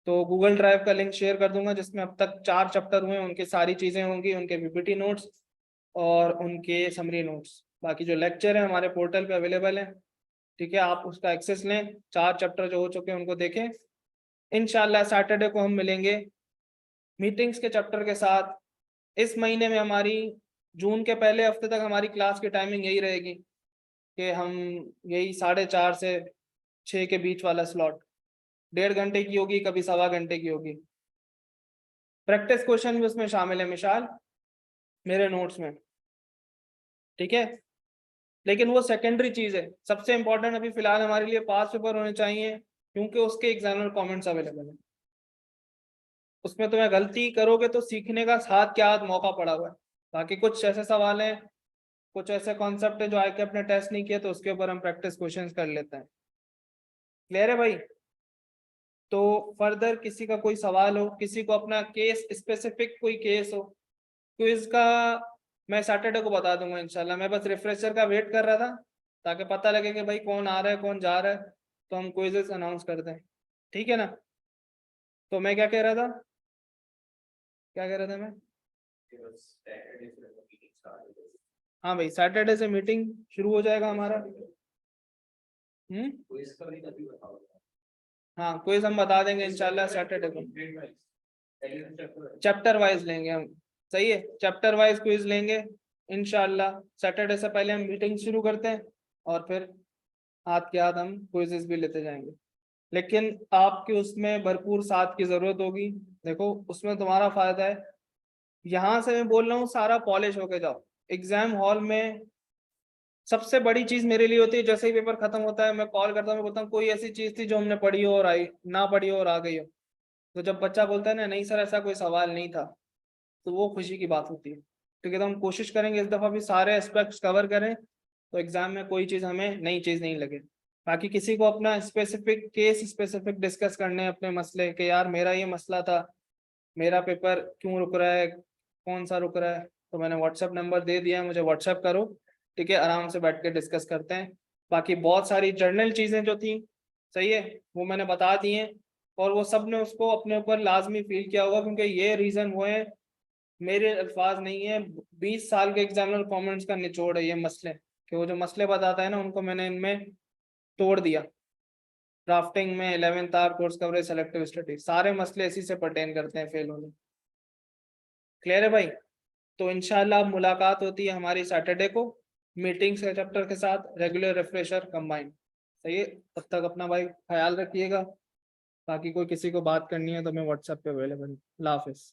तो गूगल ड्राइव का लिंक शेयर कर दूंगा जिसमें अब तक 4 चैप्टर हुए हैं, उनकी सारी चीजें होंगी, उनके पीपीटी नोट्स और उनके समरी नोट्स। बाकी जो लेक्चर है हमारे पोर्टल पे अवेलेबल है। ठीक है, आप उसका एक्सेस लें, 4 चैप्टर जो हो चुके हैं उनको देखें। इंशाल्लाह सैटरडे को हम मिलेंगे मीटिंग्स के चैप्टर के साथ। इस महीने में हमारी जून के पहले हफ्ते तक हमारी क्लास की टाइमिंग यही रहेगी कि हम यही 4:30 से 6 के बीच वाला स्लॉट, 1.5 घंटे की होगी, कभी 1.25 घंटे की होगी। प्रैक्टिस क्वेश्चन भी उसमें शामिल है मिशाल, मेरे नोट्स में। ठीक है, लेकिन वो सेकेंडरी चीज है। सबसे इंपॉर्टेंट अभी फिलहाल हमारे लिए पास पेपर होने चाहिए, क्योंकि उसके एग्जामिनर कमेंट्स अवेलेबल है। उसमें तुम्हें गलती करोगे तो सीखने का साथ क्या हाथ मौका पड़ा हुआ है। बाकी कुछ ऐसे सवाल हैं, कुछ ऐसे कॉन्सेप्ट है जो आके अपने टेस्ट नहीं किए, तो उसके ऊपर हम प्रैक्टिस क्वेश्चंस कर लेते हैं। क्लियर है भाई? तो फर्दर किसी का कोई सवाल हो, किसी को अपना केस स्पेसिफिक कोई केस हो, क्विज का मैं सैटरडे को बता दूंगा इंशाल्लाह। मैं बस रिफ्रेशर का वेट कर रहा था ताकि पता लगे कि भाई कौन आ रहा है कौन जा रहा है, तो हम क्विजेस अनाउंस कर दें। ठीक है ना? तो मैं क्या कह रहा था, क्या कह रहा था मैं? हाँ भाई, सैटरडे से मीटिंग शुरू हो जाएगा हमारा। हाँ, क्विज हम बता देंगे इंशाल्लाह सैटरडे को, चैप्टर वाइज लेंगे हम। सही है, चैप्टर वाइज क्विज लेंगे इंशाल्लाह। सैटरडे से पहले हम मीटिंग शुरू करते हैं और फिर हाथ के हाथ हम क्विजेस भी लेते जाएंगे। लेकिन आपकी उसमें भरपूर साथ की जरूरत होगी। देखो उसमें तुम्हारा फायदा है, यहाँ से मैं बोल रहा हूँ सारा पॉलिश होके जाओ। एग्जाम हॉल में सबसे बड़ी चीज मेरे लिए होती है, जैसे ही पेपर खत्म होता है मैं कॉल करता हूँ, मैं बोलता हूँ कोई ऐसी चीज थी जो हमने पढ़ी हो और आई ना, पढ़ी हो और आ गई हो। तो जब बच्चा बोलता है ना नहीं सर ऐसा कोई सवाल नहीं था, तो वो खुशी की बात होती है। ठीक है, तो हम कोशिश करेंगे इस दफा भी सारे एस्पेक्ट्स कवर करें, तो एग्जाम में कोई चीज हमें नई चीज नहीं लगे। बाकी किसी को अपना स्पेसिफिक केस स्पेसिफिक डिस्कस करने हैं अपने मसले के, यार मेरा ये मसला था, मेरा पेपर क्यों रुक रहा है, कौन सा रुक रहा है, तो मैंने व्हाट्सएप नंबर दे दिया है, मुझे व्हाट्सएप करो, ठीक है, आराम से बैठ के डिस्कस करते हैं। बाकी बहुत सारी जर्नल चीजें जो थी, सही है, वो मैंने बता दी हैं, और वो सब ने उसको अपने ऊपर लाजमी फील किया होगा, क्योंकि ये रीजन वो है, मेरे अल्फाज नहीं है, 20 साल के एग्जामिनर कमेंट्स का निचोड़ है ये मसले, कि वो जो मसले बताता है ना, उनको मैंने इनमें तोड़ दिया। ड्राफ्टिंग में 11th hour course coverage selective study, सारे मसले इसी से पर्टेन करते हैं फेल होने। क्लियर है भाई? तो इंशाल्लाह अब मुलाकात होती है हमारी सैटरडे को, मीटिंग्स के चैप्टर के साथ, रेगुलर रिफ्रेशर कंबाइंड। सही है, तब तक अपना भाई ख्याल रखिएगा। बाकी कोई किसी को बात करनी है तो मैं व्हाट्सएप पे अवेलेबल हूँ। अल्लाह हाफिज।